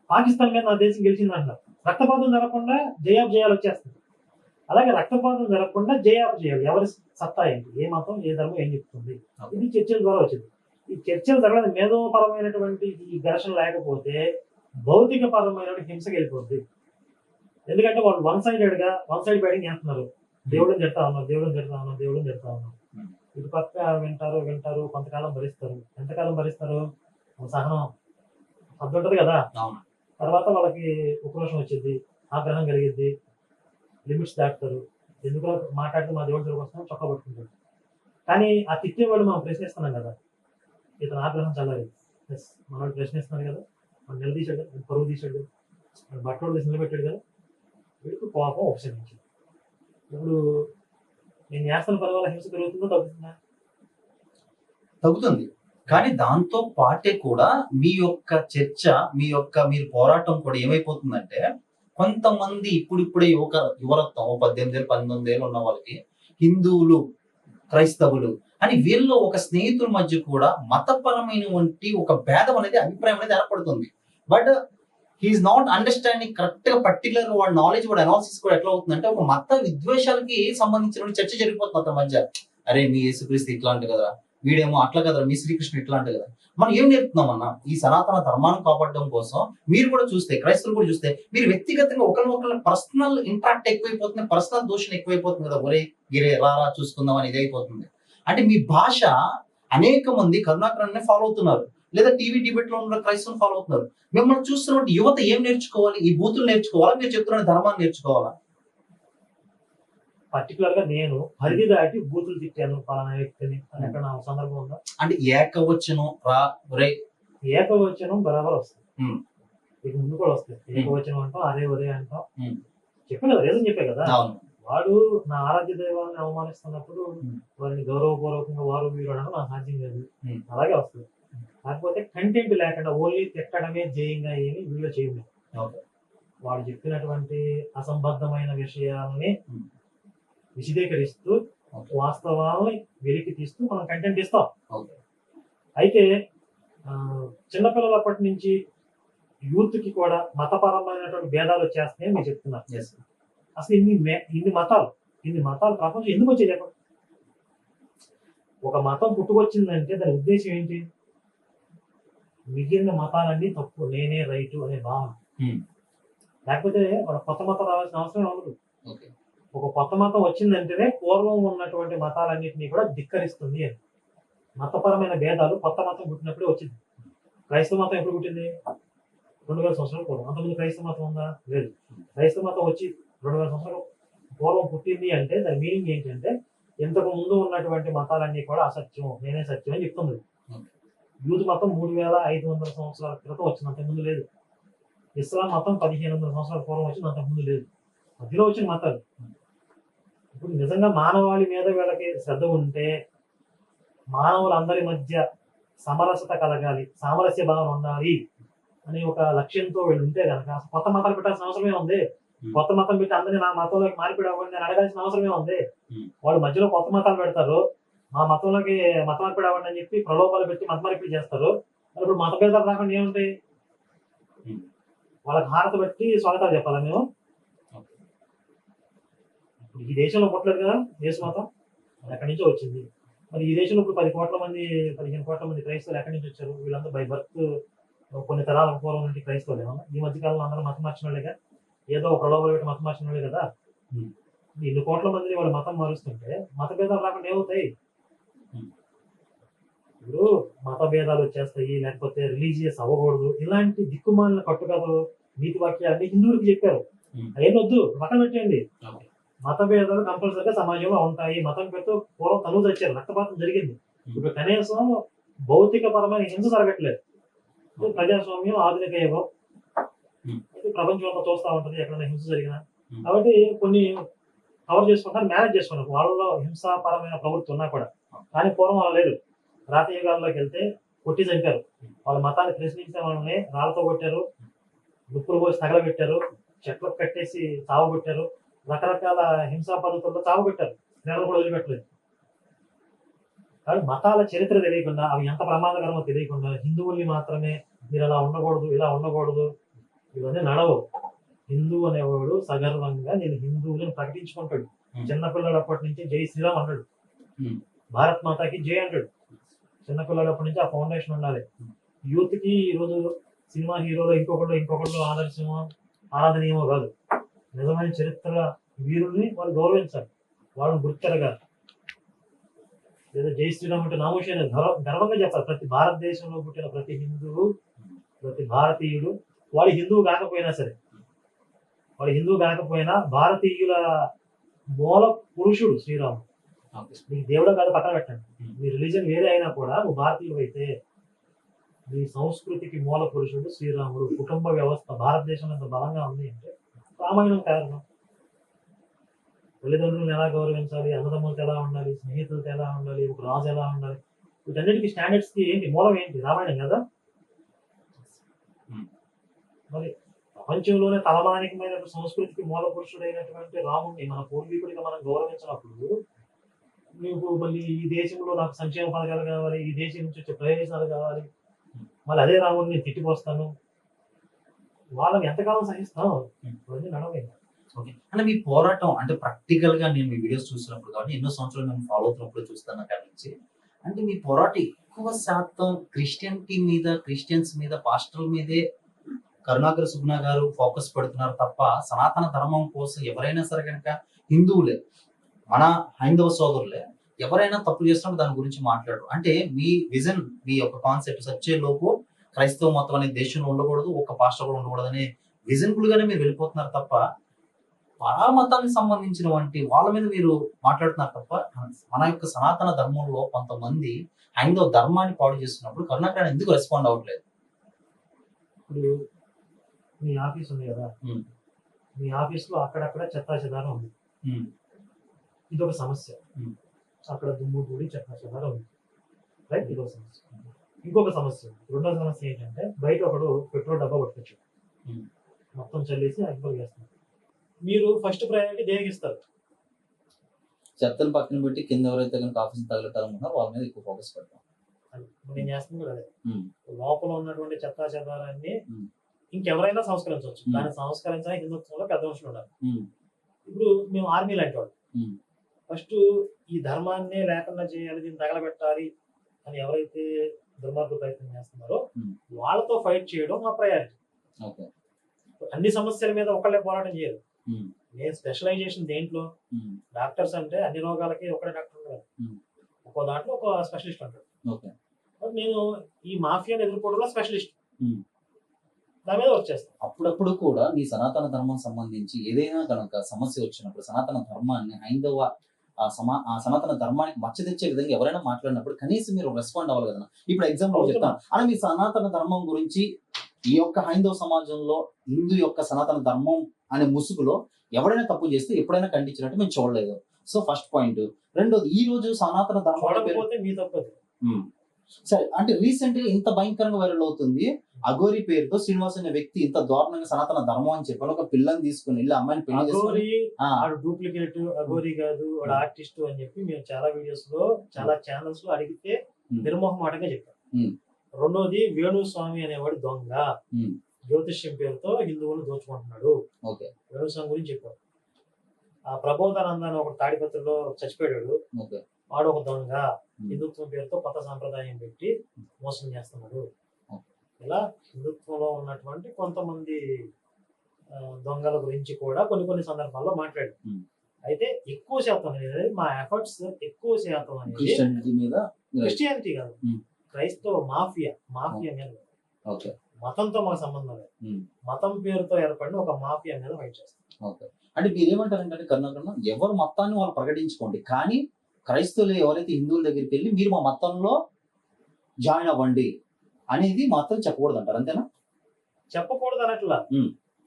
పాకిస్తాన్ మీద నా దేశం గెలిచింది అంటారు. రక్తపాతం జరగకుండా జయాలు వచ్చేస్తుంది. అలాగే రక్తపాతం జరగకుండా చేయాలి. ఎవరి సత్తా ఏంటి, ఏ మతం, ఏ ధర్మం ఏం చెప్తుంది, ఇది చర్చల ద్వారా వచ్చింది. ఈ చర్చలు జరగడం మేధోపరమైనటువంటి ఈ ఘర్షణ లేకపోతే భౌతిక పరమైన హింసకి వెళ్ళిపోద్ది. ఎందుకంటే వాళ్ళు వన్ సైడ్ బ్యాటింగ్ చేస్తున్నారు. దేవుడిని తిడతా ఉన్నారు. ఇటు పక్క వింటారు, కొంతకాలం భరిస్తారు. ఎంతకాలం భరిస్తారు? సహనం హద్దు ఉంటది కదా. తర్వాత వాళ్ళకి ఉక్రోషం వచ్చింది, ఆగ్రహం కలిగిద్ది, లిమిట్స్ దాటుతారు. ఎందుకో మాట్లాడితే మా దేవుడి దగ్గరకు వస్తాం, చొక్కా పట్టుకుంటారు. కానీ ఆ తిట్టేవాళ్ళు మనం ప్రశ్నిస్తున్నాం కదా, ఇతను ఆగ్రహం చల్లాలి, మనం ప్రశ్నిస్తున్నాడు కదా, మనం నిలదీశాడు, పరువు తీశాడు, బట్టలు తీసి నిలబెట్టాడు కదా, వీడికి కోపం ఉపశమించింది. ఇప్పుడు నేను చేస్తున్న పని వల్ల హింస పెరుగుతుందో తగ్గుతుందా? తగ్గుతుంది. కానీ దాంతో పాటే కూడా మీ యొక్క చర్చ, మీరు పోరాటం కూడా ఏమైపోతుందంటే, కొంతమంది ఇప్పుడిప్పుడే యువరత్వం 18 ఏళ్ళు 19 ఏళ్ళు ఉన్న వాళ్ళకి హిందువులు, క్రైస్తవులు అని వీళ్ళు ఒక స్నేహితుల మధ్య కూడా మతపరమైనటువంటి ఒక భేదం అనేది, అభిప్రాయం అనేది ఏర్పడుతుంది. But he's not understanding correct గా పర్టికులర్ వాడి నాలెడ్జ్, వాడి అనాలిసిస్ కూడా ఎట్లా అవుతుందంటే, ఒక మత విద్వేషాలకి సంబంధించిన చర్చ జరిగిపోతుంది అతని మధ్య. అరే మీ యేసుక్రీస్తు ఇట్లాంటి కదా, వీడేమో అట్లా కదా, మీ శ్రీకృష్ణ ఇట్లాంటి కదా. మనం ఏం నేర్పుతున్నాం అన్న, ఈ సనాతన ధర్మాన్ని కాపాడడం కోసం మీరు కూడా చూస్తే, క్రైస్తవులు కూడా చూస్తే, మీరు వ్యక్తిగతంగా ఒకరినొకరు పర్సనల్ ఇంపాక్ట్ ఎక్కువైపోతుంది, పర్సనల్ దోషం ఎక్కువైపోతుంది కదా. ఒరే గిరే రారా చూసుకుందాం అని ఇది అయిపోతుంది. అంటే మీ భాష అనేక మంది కరుణాకరాన్ని ఫాలో అవుతున్నారు, లేదా టీవీ డిబేట్ లో ఉన్న క్రైస్తవులు ఫాలో అవుతున్నారు. మిమ్మల్ని చూస్తున్నట్టు యువత ఏం నేర్చుకోవాలి? ఈ బూతులు నేర్చుకోవాలా, మీరు చెప్తున్న ధర్మాన్ని నేర్చుకోవాలా? పర్టికులర్ గా నేను పరిధి దాటి బూతులు తిట్టాను పలానా వ్యక్తిని అని ఎక్కడ నా సందర్భం ఉందా? అంటే ఏకవచనం ఏకవచనం బరాబర్ వస్తుంది. ఇక ముందు కూడా వస్తాయి. ఏకవచనం అంటాం, అరే ఒరే అంటాం. చెప్పే కదా, రీజన్ చెప్పే కదా. వాడు నా ఆరాధ్య దైవాన్ని అవమానిస్తున్నప్పుడు వారిని గౌరవపూర్వకంగా వారు వీరు అనడం నాకు సాధ్యం లేదు. అలాగే వస్తుంది. కాకపోతే కంటెంట్ లేకుండా ఓన్లీ తిట్టడమే జయంగా ఏమి వీళ్ళు చేయలేదు. వాడు చెప్పినటువంటి అసంబద్ధమైన విషయాలని విశదీకరిస్తూ, వాస్తవాలని వెలికి తీస్తూ మనం కంటెంట్ ఇస్తాం. అయితే చిన్నపిల్లలప్పటి నుంచి యూత్ కి కూడా మతపరమైనటువంటి భేదాలు వచ్చేస్తాయని మీరు చెప్తున్నారు. అసలు ఇన్ని మతాలు ప్రపంచం ఎందుకు వచ్చాయి చెప్పండి? ఒక మతం పుట్టుకొచ్చిందంటే దాని ఉద్దేశం ఏంటి? మిగిలిన మతాలన్నీ తప్పు, నేనే రైటు అనే భావన. లేకపోతే వాళ్ళ కొత్త మతం రావాల్సిన అవసరం ఉండదు. ఒక కొత్త మతం వచ్చిందంటేనే పూర్వం ఉన్నటువంటి మతాలన్నింటినీ కూడా ధిక్కరిస్తుంది అని. మతపరమైన భేదాలు కొత్త మతం పుట్టినప్పుడే వచ్చింది. క్రైస్తవ మతం ఎప్పుడు పుట్టింది? 2000 సంవత్సరాల పూర్వం. అంతకుముందు క్రైస్తవ మతం ఉందా? లేదు. క్రైస్తవ మతం వచ్చి 2000 సంవత్సరాల పూర్వం పుట్టింది అంటే దాని మీనింగ్ ఏంటంటే, ఇంతకు ముందు ఉన్నటువంటి మతాలన్నీ కూడా అసత్యం, నేనే సత్యం అని చెప్తుంది. యూదు మతం 3500 సంవత్సరాల క్రితం వచ్చింది, అంతకుముందు లేదు. ఇస్లాం మతం 1500 సంవత్సరాల పూర్వం వచ్చింది, అంతకుముందు లేదు. మధ్యలో వచ్చిన మతాలు. ఇప్పుడు నిజంగా మానవాళి మీద వీళ్ళకి శ్రద్ధ ఉంటే, మానవులందరి మధ్య సమరసత కలగాలి, సామరస్య భావన ఉండాలి అనే ఒక లక్ష్యంతో వీళ్ళు ఉంటే కనుక కొత్త మతాలు పెట్టాల్సిన అవసరమే ఉంది. కొత్త మతం పెట్టి అందరినీ నా మతంలోకి మార్పిడి అవ్వండి అని అడగాల్సిన అవసరమే ఉంది. వాళ్ళు మధ్యలో కొత్త మతాలు పెడతారు, మా మతంలోకి మత మార్పిడి అవ్వండి అని చెప్పి ప్రలోభాలు పెట్టి మత మార్పిడి చేస్తారు. మరి ఇప్పుడు మత భేదాలు రాకుండా ఏముంటాయి? వాళ్ళకి హారత బట్టి స్వాగతాలు చెప్పాలా మేము? ఇప్పుడు ఈ దేశంలో పుట్టలేదు కదా దేశ మతం, ఎక్కడి నుంచో వచ్చింది. మరి ఈ దేశంలో ఇప్పుడు 10 కోట్ల మంది 15 కోట్ల మంది క్రైస్తవులు ఎక్కడి నుంచి వచ్చారు? వీళ్ళంతా బై బర్త్ కొన్ని తరాల పూర్వం నుండి క్రైస్తవులు ఏమన్నా? ఈ మధ్యకాలంలో అందరూ మతం మార్చిన వాళ్ళేగా, ఏదో ఒక ప్రలోభాలు పెట్టి మతం మార్చిన వాళ్ళే కదా. ఇన్ని కోట్ల మంది వాళ్ళు మతం మారుస్తుంటే మత భేదాలు రాకుండా ఏమవుతాయి? ఇప్పుడు మత భేదాలు వచ్చేస్తాయి, లేకపోతే రిలీజియస్ అవ్వకూడదు, ఇలాంటి దిక్కుమాలిన కట్టుకథలు నీతి వాక్యాలన్నీ హిందువులకి చెప్పారు. అయ్యేది వద్దు, మతం పెట్టండి. మత భేదాలు కంపల్సరీగా సమాజంలో ఉంటాయి. మతం పెట్టు పూర్వం తనువు తెచ్చారు, రక్తపాతం జరిగింది. ఇప్పుడు కనీసం భౌతిక పరమైన హింస జరగట్లేదు. ప్రజాస్వామ్యం, ఆధునిక యుగం, ప్రపంచంలో చూస్తూ ఉంటుంది. ఎక్కడైనా హింస జరిగినా కాబట్టి కొన్ని కవర్ చేసుకుంటారు, మేనేజ్ చేసుకున్నారు. వాళ్ళలో హింసాపరమైన ప్రవృత్తి ఉన్నా కూడా. కానీ పూర్వం వాళ్ళు లేదు. రాత యుగాల్లోకి వెళ్తే కొట్టి చంపారు. వాళ్ళ మతాన్ని ప్రశ్నించే వాళ్ళని రాళ్ళతో కొట్టారు, దుప్పులు పోసి తగలబెట్టారు, చెట్లకు కట్టేసి చావగొట్టారు, రకరకాల హింసా పద్ధతుల్లో చావగొట్టారు. స్త్రీలను కూడా వదిలిపెట్టలేదు. కానీ మతాల చరిత్ర తెలియకుండా, అవి ఎంత ప్రమాదకరమో తెలియకుండా, హిందువుల్ని మాత్రమే మీరు అలా ఉండకూడదు, ఇలా ఉండకూడదు, ఇవన్నీ నడవు. హిందువు అనేవాడు సగర్వంగా నేను హిందువులను ప్రకటించుకుంటాడు. చిన్నపిల్లలప్పటి నుంచి జై శ్రీరామ్ అంటాడు, భారత్ మాతాకి జై అంటాడు. చిన్నపిల్లలప్పటి నుంచి ఆ ఫౌండేషన్ ఉండాలి. యూత్ కి ఈ రోజు సినిమా హీరోలు ఇంకొకళ్ళు ఆదర్శమో ఆరాధనీయమో కాదు. నిజమైన చరిత్ర వీరుల్ని వాళ్ళు గౌరవించాలి, వాళ్ళని గుర్తెరగాలి. లేదా జై శ్రీరామ్ అంటే నామోషి అనేది గర్వంగా చెప్పాలి. ప్రతి భారతదేశంలో పుట్టిన ప్రతి హిందువు, ప్రతి భారతీయుడు, వాడు హిందువు కాకపోయినా సరే, భారతీయుల మూల పురుషుడు శ్రీరాముడు. నీకు దేవుడు కాదు పక్కన పెట్టండి, మీ రిలీజన్ వేరే అయినా కూడా నువ్వు భారతీయుడు అయితే నీ సంస్కృతికి మూల పురుషుడు శ్రీరాముడు. కుటుంబ వ్యవస్థ భారతదేశంలో ఎంత బలంగా ఉంది అంటే రామాయణం కారణం. తల్లిదండ్రులను ఎలా గౌరవించాలి, అన్నదమ్ములతో ఎలా ఉండాలి, స్నేహితులతో ఎలా ఉండాలి, ఒక రాజు ఎలా ఉండాలి, వీటన్నిటికీ స్టాండర్డ్స్ కి ఏంటి మూలం ఏంటి? రామాయణం కదా. మరి ప్రపంచంలోనే తలమానికమైన సంస్కృతికి మూల పురుషుడైనటువంటి రాముడిని మన పూర్వీకుడిగా మనం గౌరవించినప్పుడు, నువ్వు మళ్ళీ ఈ దేశంలో నాకు సంక్షేమ పథకాలు కావాలి, ఈ దేశం నుంచి వచ్చే ప్రయోజనాలు కావాలి, మళ్ళీ అదే రాముడిని తిట్టిపోస్తాను, వాళ్ళని ఎంతకాలం సహిస్తాం? ఇవన్నీ నడవే. ఓకే, అంటే మీ పోరాటం అంటే ప్రాక్టికల్ గా నేను మీ వీడియోస్ చూసినప్పుడు కాబట్టి ఎన్నో సంవత్సరాలు నేను ఫాలో అవుతున్నప్పుడు చూస్తాను అక్కడి నుంచి, అంటే మీ పోరాటం ఎక్కువ శాతం క్రిస్టియన్స్ మీద పాస్టర్ల మీదే కరుణాకర్ సుగుణ గారు ఫోకస్ పెడుతున్నారు తప్ప సనాతన ధర్మం కోసం ఎవరైనా సరే కనుక హిందువులే, మన హైందవ సోదరులే ఎవరైనా తప్పు చేస్తున్నప్పుడు దాని గురించి మాట్లాడరు. అంటే మీ విజన్, మీ యొక్క కాన్సెప్ట్ సచ్చే లోపు క్రైస్తవ మతం అనే దేశంలో ఉండకూడదు, ఒక పాస్టర్ కూడా ఉండకూడదు అనే విజన్ఫుల్ గానే మీరు వెళ్ళిపోతున్నారు తప్ప పరామతానికి సంబంధించిన వంటి వాళ్ళ మీద మీరు మాట్లాడుతున్నారు తప్ప మన యొక్క సనాతన ధర్మంలో కొంతమంది హైందవ ధర్మాన్ని పాడు చేస్తున్నప్పుడు కరుణాకర్ ఎందుకు రెస్పాండ్ అవ్వట్లేదు? ఇప్పుడు మీ ఆఫీస్ ఉంది కదా, మీ ఆఫీస్ లో అక్కడక్కడ చెత్తా చెదారం ఉంది, ఇదొక సమస్య. అక్కడ దుమ్ము కూడి చెత్తా చెదారం ఉంది, రైట్? ఇదొక సమస్య. ఇంకొక సమస్య, రెండో సమస్య ఏంటంటే బయట ఒకడు పెట్రోల్ డబ్బా పట్టుకొచ్చాడు, మొత్తం చల్లేసి అగ్గిపొగ చేస్తాడు. మీరు ఫస్ట్ ప్రయారిటీ దేనికి ఇస్తారు? చెత్తను పక్కన పెట్టి కింద ఎవరైతే కనుక ఆఫీస్ తగలటాలను ఉన్నారో వాళ్ళ మీద ఎక్కువ ఫోకస్ పెడతాం. నేను చేస్తుంది కూడా అదే. లోపల ఉన్నటువంటి చెత్తా చెదారాన్ని ఇంకెవరైనా సంస్కరించవచ్చు, దాన్ని సంస్కరించడానికి హిందుత్వంలో పెద్ద మనుషులు ఉండాలి. ఇప్పుడు మేము ఆర్మీ లాంటి వాళ్ళు, ఫస్ట్ ఈ ధర్మాన్నే లేకుండా చేయాలి, దీన్ని తగలబెట్టాలి అని ఎవరైతే దుర్మార్గ ప్రయత్నం చేస్తున్నారో వాళ్ళతో ఫైట్ చేయడం మా ప్రయారిటీ. అన్ని సమస్యల మీద ఒకళ్ళే పోరాటం చేయరు. నేను స్పెషలైజేషన్ దేంట్లో, డాక్టర్స్ అంటే అన్ని రోగాలకి ఒకటే డాక్టర్ ఉంటారు, ఒక్కో దాంట్లో ఒక స్పెషలిస్ట్ ఉంటాడు. నేను ఈ మాఫియాని ఎదుర్కోవడంలో స్పెషలిస్ట్, దాని మీద వచ్చేస్తాను. అప్పుడప్పుడు కూడా మీ సనాతన ధర్మం సంబంధించి ఏదైనా కనుక సమస్య వచ్చినప్పుడు సనాతన ధర్మాన్ని హైందవ ఆ సనాతన ధర్మానికి మచ్చ తెచ్చే విధంగా ఎవరైనా మాట్లాడినప్పుడు కనీసం మీరు రెస్పాండ్ అవ్వాలి కదా. ఇప్పుడు ఎగ్జాంపుల్ చెప్తాను, అలా మీ సనాతన ధర్మం గురించి ఈ యొక్క హైందవ సమాజంలో హిందూ యొక్క సనాతన ధర్మం అనే ముసుగులో ఎవరైనా తప్పు చేస్తే ఎప్పుడైనా ఖండించినట్టు మేము చూడలేదు. So first point. రెండోది, ఈ రోజు సనాతన ధర్మం సరే అంటే రీసెంట్ గా ఇంత భయంకరంగా వైరల్ అవుతుంది, అఘోరి పేరుతో శ్రీనివాస్ అనే వ్యక్తి ఇంత దారుణంగా సనాతన ధర్మం అని చెప్పి ఒక పిల్లని తీసుకుని వెళ్ళి అమ్మాయిని పెళ్లి చేసుకుని డూప్లికేట్ అఘోరి కాదు వాడు ఆర్టిస్ట్ అని చెప్పి మేము చాలా వీడియోస్ లో చాలా ఛానల్స్ లో అడిగితే నిర్మోహమాటంగా చెప్పారు. రెండోది, వేణుస్వామి అనేవాడు దొంగ, జ్యోతిష్యం పేరుతో హిందువులు దోచుకుంటున్నాడు, వేణుస్వామి గురించి చెప్పారు. ఆ ప్రబోధానంద అని ఒక తాడిపత్రిలో చచ్చిపోయాడు, వాడు ఒక దొంగ, హిందుత్వం పేరుతో కొత్త సాంప్రదాయం పెట్టి మోసం చేస్తున్నాడు. ఇలా హిందుత్వంలో ఉన్నటువంటి కొంతమంది దొంగల గురించి కూడా కొన్ని సందర్భాల్లో మాట్లాడారు. అయితే ఎక్కువ శాతం అనేది మా ఎఫర్ట్స్ ఎక్కువ శాతం అనేది క్రిస్టియానిటీ కాదు, క్రైస్తవ మాఫియా మీద. మతంతో మాకు సంబంధం లేదు, మతం పేరుతో ఏర్పడిన ఒక మాఫియా మీద ఫైట్ చేస్తాం. అంటే మీరు ఏమంటారంటే కర్ణాకరణ ఎవరు మతాన్ని వాళ్ళు ప్రకటించుకోండి, కానీ క్రైస్తవులు ఎవరైతే హిందువుల దగ్గరికి వెళ్ళి మీరు మా మతంలో జాయిన్ అవ్వండి అనేది మాత్రం చెప్పకూడదు అంటారు, అంతేనా? చెప్పకూడదు అన్నట్లా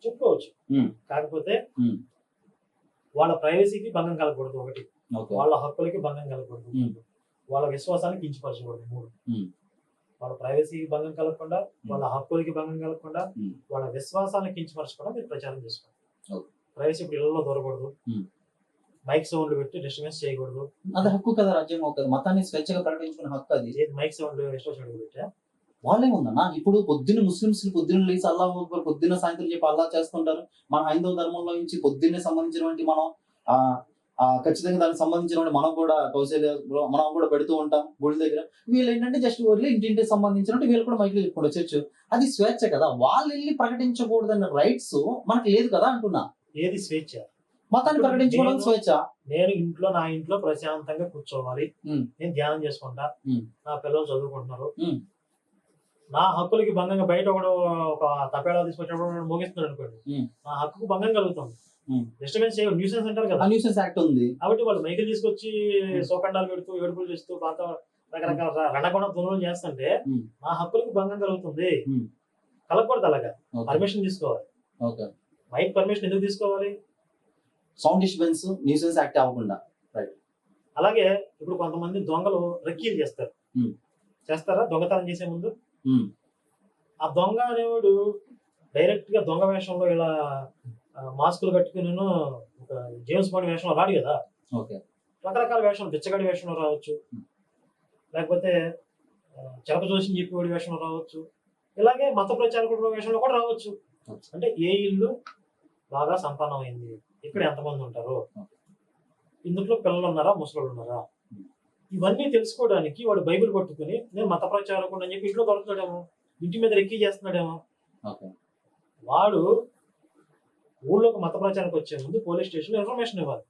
చెప్పుకోవచ్చు. కాకపోతే వాళ్ళ ప్రైవసీకి భంగం కలగకూడదు ఒకటి, ఓకే వాళ్ళ హక్కులకి భంగం కలగకూడదు, Hmm. వాళ్ళ విశ్వాసాన్ని కించపరచకూడదు, 3. Hmm. వాళ్ళ ప్రైవసీకి భంగం కలగకుండా, వాళ్ళ హక్కులకి భంగం కలగకుండా, Hmm. వాళ్ళ విశ్వాసాన్ని కించపరచకుండా మీరు ప్రచారం చేసుకోండి. Okay. ప్రైవసీ ఇప్పుడు ఇళ్లలో దూరకూడదు, Hmm. మైక్ సౌండ్లు పెట్టి డిస్టర్బెన్స్ చేయకూడదు. అది హక్కు కదా, రాజ్యాంగం కదా, మతాన్ని స్వేచ్ఛగా ప్రకటించుకునే హక్కు అది. ఏది మైక్ సౌండ్ డిస్టర్బెన్స్ పెట్టా వాళ్ళే ఉందన్నా. ఇప్పుడు పొద్దున్న ముస్లింస్ పొద్దున్న లేచి అల్లాహ్ అక్బర్ పొద్దున్న సాయంత్రం చెప్పి అల్లా చేస్తుంటారు. మన హైందవ ధర్మంలో నుంచి పొద్దున్నే సంబంధించినటువంటి మనం ఖచ్చితంగా దానికి సంబంధించినటువంటి మనం కూడా కౌశల్య మనం కూడా పెడుతూ ఉంటాం గుడి దగ్గర. వీళ్ళు ఏంటంటే జస్ట్ ఊర్లో ఇంటింటికి సంబంధించినట్టు వీళ్ళు కూడా మైక్లో చెప్పుకుంటారు చర్చ్. అది స్వేచ్ఛ కదా, వాళ్ళు వెళ్ళి ప్రకటించకూడదన్న రైట్స్ మనకు లేదు కదా అంటున్నా. ఏది స్వేచ్ఛ? మతాన్ని ప్రకటించుకోవడం స్వేచ్ఛ. నేను నా ఇంట్లో ప్రశాంతంగా కూర్చోవాలి, Hmm. నేను ధ్యానం చేసుకుంటా, Hmm. నా పిల్లలు చదువుకుంటున్నారు, Hmm. నా హక్కులకి భంగంగా బయట ఒక తపేళా తీసుకొచ్చినప్పుడు మోగిస్తున్నాడు అనుకోండి, Hmm. నా హక్కుకు భంగం కలుగుతుంది. Hmm. డిస్టర్బెన్స్ చేయ న్యూసెన్స్ అంటారు కదా, న్యూసెన్స్ యాక్ట్ ఉంది కాబట్టి వాళ్ళు మైకులు తీసుకొచ్చి సోకండాలు పెడుతూ ఏడుపులు చేస్తూ పాత రకరకాల రణకొండ ధ్వనులు చేస్తుంటే Hmm. నా హక్కులకు భంగం కలుగుతుంది. Hmm. కలగకూడదు అలాగా, ఓకే పర్మిషన్ తీసుకోవాలి. ఓకే మైక్ పర్మిషన్ ఎందుకు తీసుకోవాలి? సౌండ్ డిస్టర్బెన్స్ న్యూసెన్స్ యాక్ట్ అవ్వకుండా. అలాగే ఇప్పుడు కొంతమంది దొంగలు రక్కీలు చేస్తారు, Hmm. చేస్తారా దొంగతనం చేసే ముందు? Hmm. ఆ దొంగ అనేవాడు డైరెక్ట్ గా దొంగ వేషంలో ఇలా మాస్కులు కట్టుకుని ఒక జేమ్స్ బాండ్ వేషంలో రాడు కదా. ఓకే రకరకాల వేషాలు, బిచ్చగాడి వేషంలో రావచ్చు, లేకపోతే చిలక జోషిని చెప్పేవాడి వేషంలో రావచ్చు, ఇలాగే మత ప్రచారకుడు వేషంలో కూడా రావచ్చు. అంటే ఏ ఇల్లు బాగా సంపన్నమైంది, ఇక్కడ ఎంతమంది ఉంటారు, ఇందులో పిల్లలు ఉన్నారా ముసలు ఉన్నారా, ఇవన్నీ తెలుసుకోవడానికి వాడు బైబిల్ పట్టుకుని నేను మత ప్రచారకుడు అని చెప్పి ఇంట్లో దొరుకుతాడేమో, ఇంటి మీద రెక్కి చేస్తున్నాడేమో. ఓకే వాడు ఊళ్ళోకి మత ప్రచారానికి వచ్చే ముందు పోలీస్ స్టేషన్ లో ఇన్ఫర్మేషన్ ఇవ్వాలి.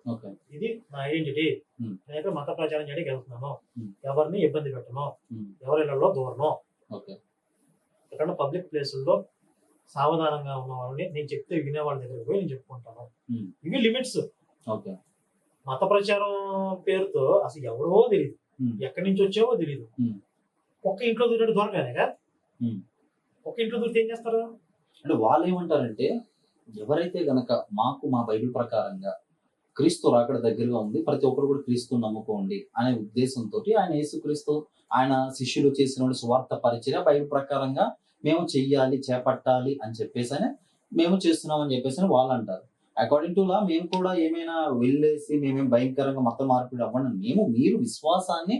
ఓకే ఇది నా ఐడెంటిటీ, Hmm. నేను ఇక్కడ మత ప్రచారం చేయడానికి వెళ్తున్నాను, Hmm. ఎవరిని ఇబ్బంది పెట్టను, Hmm. ఎవరి ఇళ్లలో దూరను, ఓకే ఇక్కడ పబ్లిక్ ప్లేసుల్లో సావధానంగా ఉన్న వాళ్ళని నేను చెప్తే వినే వాళ్ళ దగ్గరికి పోయి నేను చెప్పుకుంటాను. Hmm. ఇవి లిమిట్స్. ఓకే మత ప్రచారం పేరుతో అసలు ఎవరో తెలియదు, Hmm. ఎక్కడి నుంచి వచ్చావో తెలియదు, Hmm. ఒక్క ఇంట్లో దూరేడు దొరకలేక Hmm. ఒక్క ఇంట్లో దూరితే ఏం చేస్తారు? అంటే వాళ్ళు ఏమంటారంటే ఎవరైతే గనక మాకు మా బైబిల్ ప్రకారంగా క్రీస్తు రాకడ దగ్గరగా ఉంది, ప్రతి ఒక్కరు కూడా క్రీస్తు నమ్ముకోండి అనే ఉద్దేశంతో ఆయన యేసుక్రీస్తు ఆయన శిష్యులు చేసిన సువార్త పరిచర్య బైబిల్ ప్రకారంగా మేము చెయ్యాలి చేపట్టాలి అని చెప్పేసి మేము చేస్తున్నాం అని చెప్పేసి వాళ్ళు అంటారు. అకార్డింగ్ టు లా మేము కూడా ఏమైనా వెళ్ళేసి మేమేం భయంకరంగా మత మార్పిడి అవ్వండి, మీరు విశ్వాసాన్ని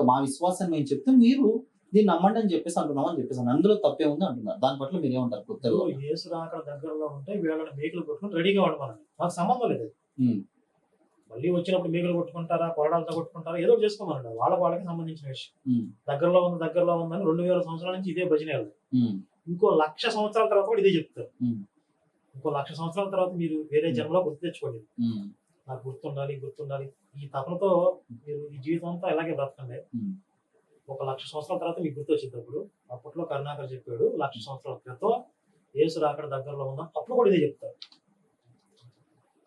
మా విశ్వాసాన్ని మేము చెప్తే మీరు దీన్ని నమ్మండి అని చెప్పేసి అంటున్నాం అని చెప్పేసి అందులో తప్పే ఉంది అంటున్నారు. దాని పట్ల మీరు ఏమంటారు? కొత్తగా యేసు రాకడ దగ్గరలో ఉంటే వీళ్ళని మేకులు కొట్టుకుని రెడీగా ఉండమనండి, మాకు సంబంధం లేదు. Hmm. మళ్ళీ వచ్చినప్పుడు మేకులు కొట్టుకుంటారా, కొరడాలతో కొట్టుకుంటారా, ఏదో ఒకటి చేసుకోమనండి, వాళ్ళకి సంబంధించిన విషయం. Hmm. దగ్గరలో ఉందని 2000 సంవత్సరాల నుంచి ఇదే భజన. Hmm. ఇంకో 1,00,000 సంవత్సరాల తర్వాత కూడా ఇదే చెప్తారు. Hmm. ఇంకో 1,00,000 సంవత్సరాల తర్వాత మీరు వేరే జన్మలో గుర్తు తెచ్చుకోండి, Hmm. నాకు గుర్తుండాలి ఈ తపనతో మీరు ఈ జీవితం అంతా ఇలాగే బ్రతకండి. Hmm. ఒక 1,00,000 సంవత్సరాల తర్వాత మీకు గుర్తు వచ్చేటప్పుడు అప్పట్లో కరుణాకర్ చెప్పాడు 1,00,000 సంవత్సరాల క్రితం యేసు రాకడ దగ్గరలో ఉందా, అప్పుడు కూడా ఇదే చెప్తారు.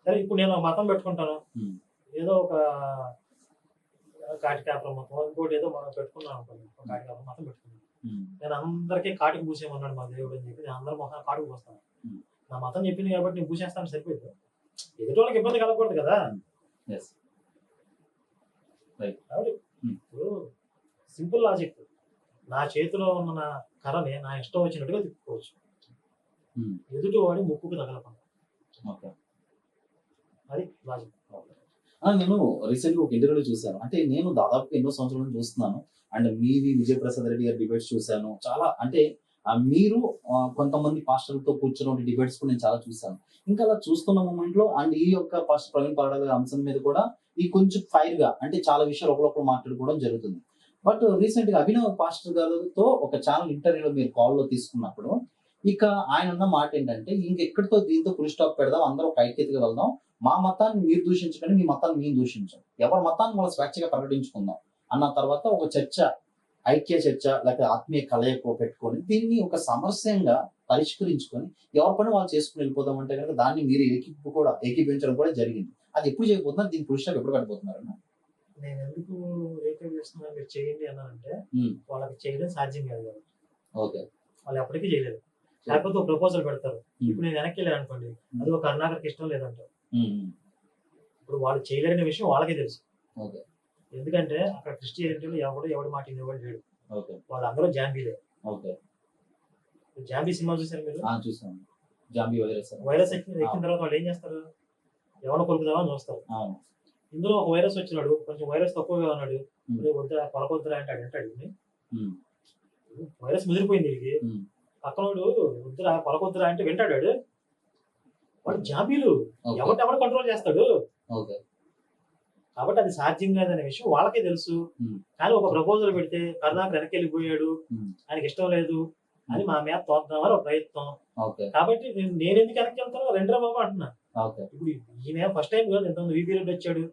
సరే ఇప్పుడు నేను ఒక మతం పెట్టుకుంటాను, Hmm. ఏదో ఒక కాటికాపురం మతం, ఇంకోటి ఏదో మనం పెట్టుకున్నాం అనుకోండి, ఒక కాటికాపురం మతం పెట్టుకున్నాను. Hmm. నేను అందరికీ కాటికి పూసేయమన్నాడు మా దేవుడు అని చెప్పి నేను అందరి మొహం కాటికి పూస్తాను. Hmm. నా మతం చెప్పింది కాబట్టి నేను పూసేస్తాను సరిపోయింది, ఎదుటి వాళ్ళకి ఇబ్బంది కలగకూడదు కదా. Yes. Right. కాబట్టి Hmm. ఇప్పుడు సింపుల్ లాజిక్, నా చేతిలో ఉన్న నా కర్రని నా ఇష్టం వచ్చినట్టుగా తిప్పుకోవచ్చు, Hmm. ఎదుటి వాడి ముక్కుకు తగలకుండా. Okay. అది లాజిక్. నేను రీసెంట్ గా ఒక ఇంటర్వ్యూలో చూశాను. అంటే నేను దాదాపు ఎన్నో సంవత్సరాల నుంచి చూస్తున్నాను. అండ్ మీవి విజయప్రసాద్ రెడ్డి గారి డిబేట్స్ చూశాను. చాలా అంటే మీరు కొంతమంది పాస్టర్లతో కూర్చున్న డిబేట్స్ కూడా నేను చాలా చూశాను. ఇంకా అలా చూస్తున్న మూమెంట్ లో అండ్ ఈ యొక్క పాస్టర్ ప్రవీణ్ పాడా గారి అంశం మీద కూడా ఈ కొంచెం ఫైర్ గా అంటే చాలా విషయాలు ఒకరొకరు మాట్లాడుకోవడం జరుగుతుంది. బట్ రీసెంట్ గా అభినవ్ పాస్టర్ గారితో ఒక ఛానల్ ఇంటర్వ్యూలో మీరు కాల్లో తీసుకున్నప్పుడు ఇక ఆయన ఉన్న మాట ఏంటంటే ఇంకెక్కడితో దీంతో ఫుల్ స్టాప్ పెడదాం, అందరూ ఒక ఐక్యతగా వెళ్దాం, మా మతాన్ని మీరు దూషించకండి, మీ మతాన్ని మేము దూషించాం, ఎవరి మతాన్ని వాళ్ళు స్వేచ్ఛగా ప్రకటించుకుందాం అన్న తర్వాత ఒక చర్చ, ఐక్య చర్చ లేకపోతే ఆత్మీయ కలయిక పెట్టుకొని దీన్ని ఒక సమస్యంగా పరిష్కరించుకొని ఎవరి పని వాళ్ళు చేసుకుని వెళ్ళిపోదాం అంటే కనుక దాన్ని మీరు ఏకీపించడం కూడా జరిగింది. అది ఎప్పుడు చేయబోతున్నారు, దీని ఫుల్ స్టాప్ ఎప్పుడు పెట్టబోతున్నారు? నేను ఎందుకు ఏకీపిస్తున్నా మీరు చేయండి అన్నానంటే Hmm. వాళ్ళకి చేయడం సాధ్యం కాదు కదా, ఓకే వాళ్ళు ఎప్పటికీ చేయలేదు. లేకపోతే ఒక ప్రపోజల్ పెడతారు, Hmm. ఇప్పుడు నేను వెనక్కి వెళ్ళాను అనుకోండి, అది ఒక కర్ణాకర్కి ఇష్టం లేదంటారు, ఇప్పుడు వాళ్ళు చేయలేని విషయం వాళ్ళకే తెలుసు. ఓకే. ఎందుకంటే అక్కడ క్రిస్టియానిటీలో ఎవడి మాట ఎవరు లేడు. ఓకే. వాళ్ళందరూ జాంబీలే. ఓకే. జాంబీ సినిమా చూసారు మీరు? చూసాను. జాంబీ వైరస్ వైరస్ ఎక్కిన తర్వాత వాళ్ళు ఏం చేస్తారు? ఎవరిని కొలుపుదామా అని చూస్తారు. అవును. ఇందులో ఒక వైరస్ వచ్చినాడు, కొంచెం వైరస్ తక్కువగా ఉన్నాడు, వద్దురా కొలకొద్దురా అంటాడు. వైరస్ ముదిరిపోయింది వీడికి. పక్కనోడు వద్దురా కొలకొద్దురా అంటే వింటాడు. వాడు జాంబీలు ఎవరు కంట్రోల్ చేస్తాడు. ఓకే. కాబట్టి అది సాధ్యం కాదనే విషయం వాళ్ళకే తెలుసు. కానీ ఒక ప్రపోజల్ పెడితే కరుణాకర్ వెనక్కి వెళ్ళిపోయాడు, ఆయనకి ఇష్టం లేదు అని మా మీద తోద్దామని ఒక ప్రయత్నం. కాబట్టి నేను ఎందుకు వెనక్కి వెళ్తాను, రెండరా బాబు అంటున్నా. ఇప్పుడు ఈయన ఫస్ట్ టైం కాదు, ఎంతమంది వీపీ రెడ్డి వచ్చాడు,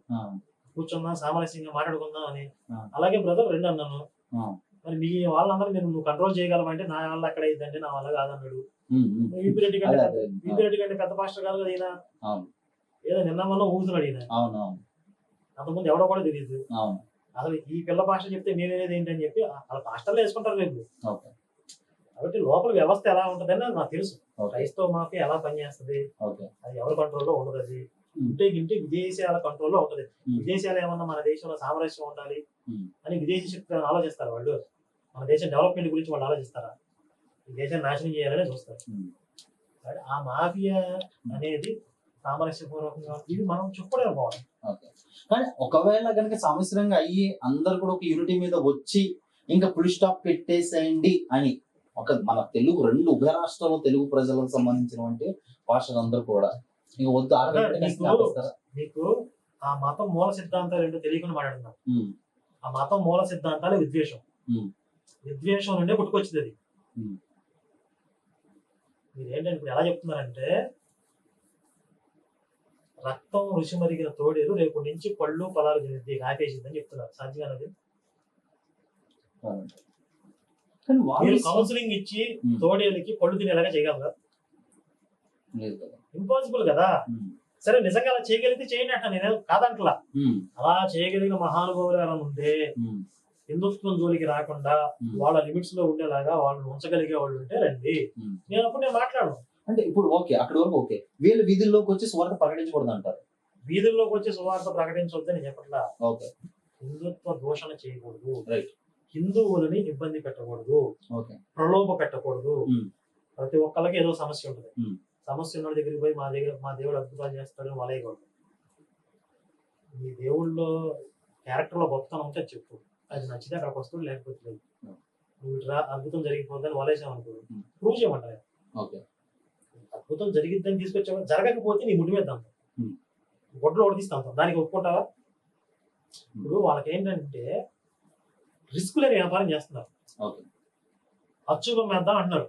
కూర్చుందాం సామరస్యంగా మాట్లాడుకుందాం అని. అలాగే బ్రదర్ రెండు అన్నాను. మరి నీ వాళ్ళందరూ నువ్వు కంట్రోల్ చేయగలవంటే నా వల్ల ఎక్కడ అయిందంటే నా వల్ల కాదన్నాడు. వీపీ రెడ్డి కంటే పెద్ద పాస్టర్ కాదు కదా ఈయన. ఏదో నిన్న మొన్న ఊగుతున్నాడు ఈయన. అంతకుముందు ఎవడో కూడా తెలియదు. అసలు ఈ పిల్ల పాస్టర్ చెప్తే నేనేది ఏంటని చెప్పి వాళ్ళ పాస్టర్లు వేసుకుంటారు రేపు. కాబట్టి లోపల వ్యవస్థ ఎలా ఉంటదని నాకు తెలుసు. క్రైస్తవ మాఫియా ఎలా పనిచేస్తుంది, అది ఎవరి కంట్రోల్లో ఉండదు. అది ఇంటి విదేశాల కంట్రోల్లో ఉంటది. విదేశాలు ఏమన్నా మన దేశంలో సామరస్యం ఉండాలి అని విదేశీ శక్తులను ఆలోచిస్తారు వాళ్ళు. మన దేశం డెవలప్మెంట్ గురించి వాళ్ళు ఆలోచిస్తారా? ఈ దేశాన్ని నాశనం చేయాలనే చూస్తారు. ఆ మాఫియా అనేది సామరస్యపూర్వకంగా ఇది మనం చెప్పుకోవడం బాగుంది. కానీ ఒకవేళ కనుక సంవత్సరంగా అయ్యి అందరు కూడా ఒక యూనిటీ మీద వచ్చి ఇంకా ఫుల్ స్టాప్ పెట్టేసేయండి అని మన తెలుగు రెండు ఉభయ రాష్ట్రాల్లో తెలుగు ప్రజలకు సంబంధించినటువంటి భాషలు అందరూ కూడా ఇంకా వద్దు. మీకు ఆ మతం మూల సిద్ధాంతాలు ఏంటో తెలియకుండా మాట్లాడుతున్నాం. ఆ మతం మూల సిద్ధాంతాలే విద్వేషం. విద్వేషం నుండే పుట్టుకొచ్చింది అది. మీరు ఏంటంటే ఇప్పుడు ఎలా చెప్తున్నారంటే రక్తం రుచి మరిగిన తోడేరు రేపు నుంచి పళ్ళు పొలాలు తినేది ఆపేసిందని చెప్తున్నారు. సాధ్యం అనేది మీరు కౌన్సిలింగ్ ఇచ్చి తోడేళ్ళకి పళ్ళు తినేలాగా చేయగలరా? ఇంపాసిబుల్ కదా. సరే నిజంగా అలా చేయగలిగితే చేయండి అంట, నేను కాదంటలా. అలా చేయగలిగిన మహానుభావులు ఎలా ఉంటే హిందుత్వం జోలికి రాకుండా వాళ్ళ లిమిట్స్ లో ఉండేలాగా వాళ్ళని ఉంచగలిగే వాళ్ళు ఉంటే రండి. నేను మాట్లాడను. అంటే ఇప్పుడు ఓకే, అక్కడ వరకు ఓకే. వీళ్ళు వీధుల్లోకి వచ్చి సువార్త ప్రకటించకూడదు అంటారు. వీధుల్లోకి వచ్చి సువార్త ప్రకటించొద్దని చెప్పట్లా. ఓకే. హిందుత్వ దూషణ చేయకూడదు, రైట్. హిందువులని ఇబ్బంది పెట్టకూడదు, ప్రలోభ పెట్టకూడదు. ప్రతి ఒక్కళ్ళకి ఏదో సమస్య ఉంటుంది. సమస్య ఉన్న దగ్గరికి పోయి మా దేవుడు అద్భుతాలు చేస్తాడు వలయకూడదు. మీ దేవుళ్ళలో క్యారెక్టర్ లో గొప్పతనం ఉంటే చెప్పు, అది నచ్చితే అక్కడికి వస్తుంది, లేకపోతే లేదు. నువ్వు అద్భుతం జరిగిపోద్దని వలేసాం అనుకో, ప్రూవ్ చేయమంటారు. అద్భుతం జరిగిద్దని తీసుకొచ్చావు, జరగకపోతే నీ ముడి మీద అంటాం, గొడ్డలు ఓడిస్తాం, దానికి ఒప్పుకుంటావా? ఇప్పుడు వాళ్ళకి ఏంటంటే రిస్క్ లేని వ్యాపారం చేస్తున్నారు. అచ్చు బొమ్మ వేద్దాం అంటున్నారు.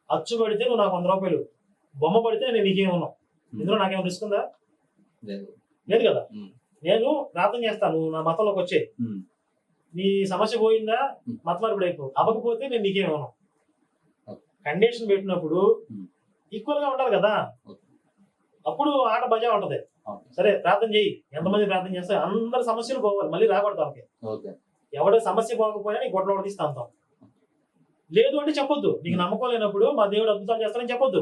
అచ్చు పడితే నువ్వు నాకు 100 రూపాయలు, బొమ్మ పడితే నేను నీకేమన్నావు, ఇందులో నాకేమైనా రిస్క్ ఉందా? లేదు కదా. నేను ప్రార్థన చేస్తాను, నా మతంలోకి వచ్చే నీ సమస్య పోయిందా, మత మార్పిడి అయిపో, అవ్వకపోతే నేను నీకేమన్నాను. కండిషన్ పెట్టినప్పుడు ఈక్వల్ గా ఉండాలి కదా, అప్పుడు ఆట బజా ఉంటది. సరే ప్రార్థన చేయి, ఎంతమంది ప్రార్థన చేస్తే అందరి సమస్యలు పోవాలి, మళ్ళీ రాకూడదు. ఎవడ సమస్య పోకపోయినా నీ గొడ్డలు ఓడిస్తా అంటాం. లేదు అంటే చెప్పొద్దు, నీకు నమ్మకం లేనప్పుడు మా దేవుడు అద్భుతాలు చేస్తానని చెప్పొద్దు.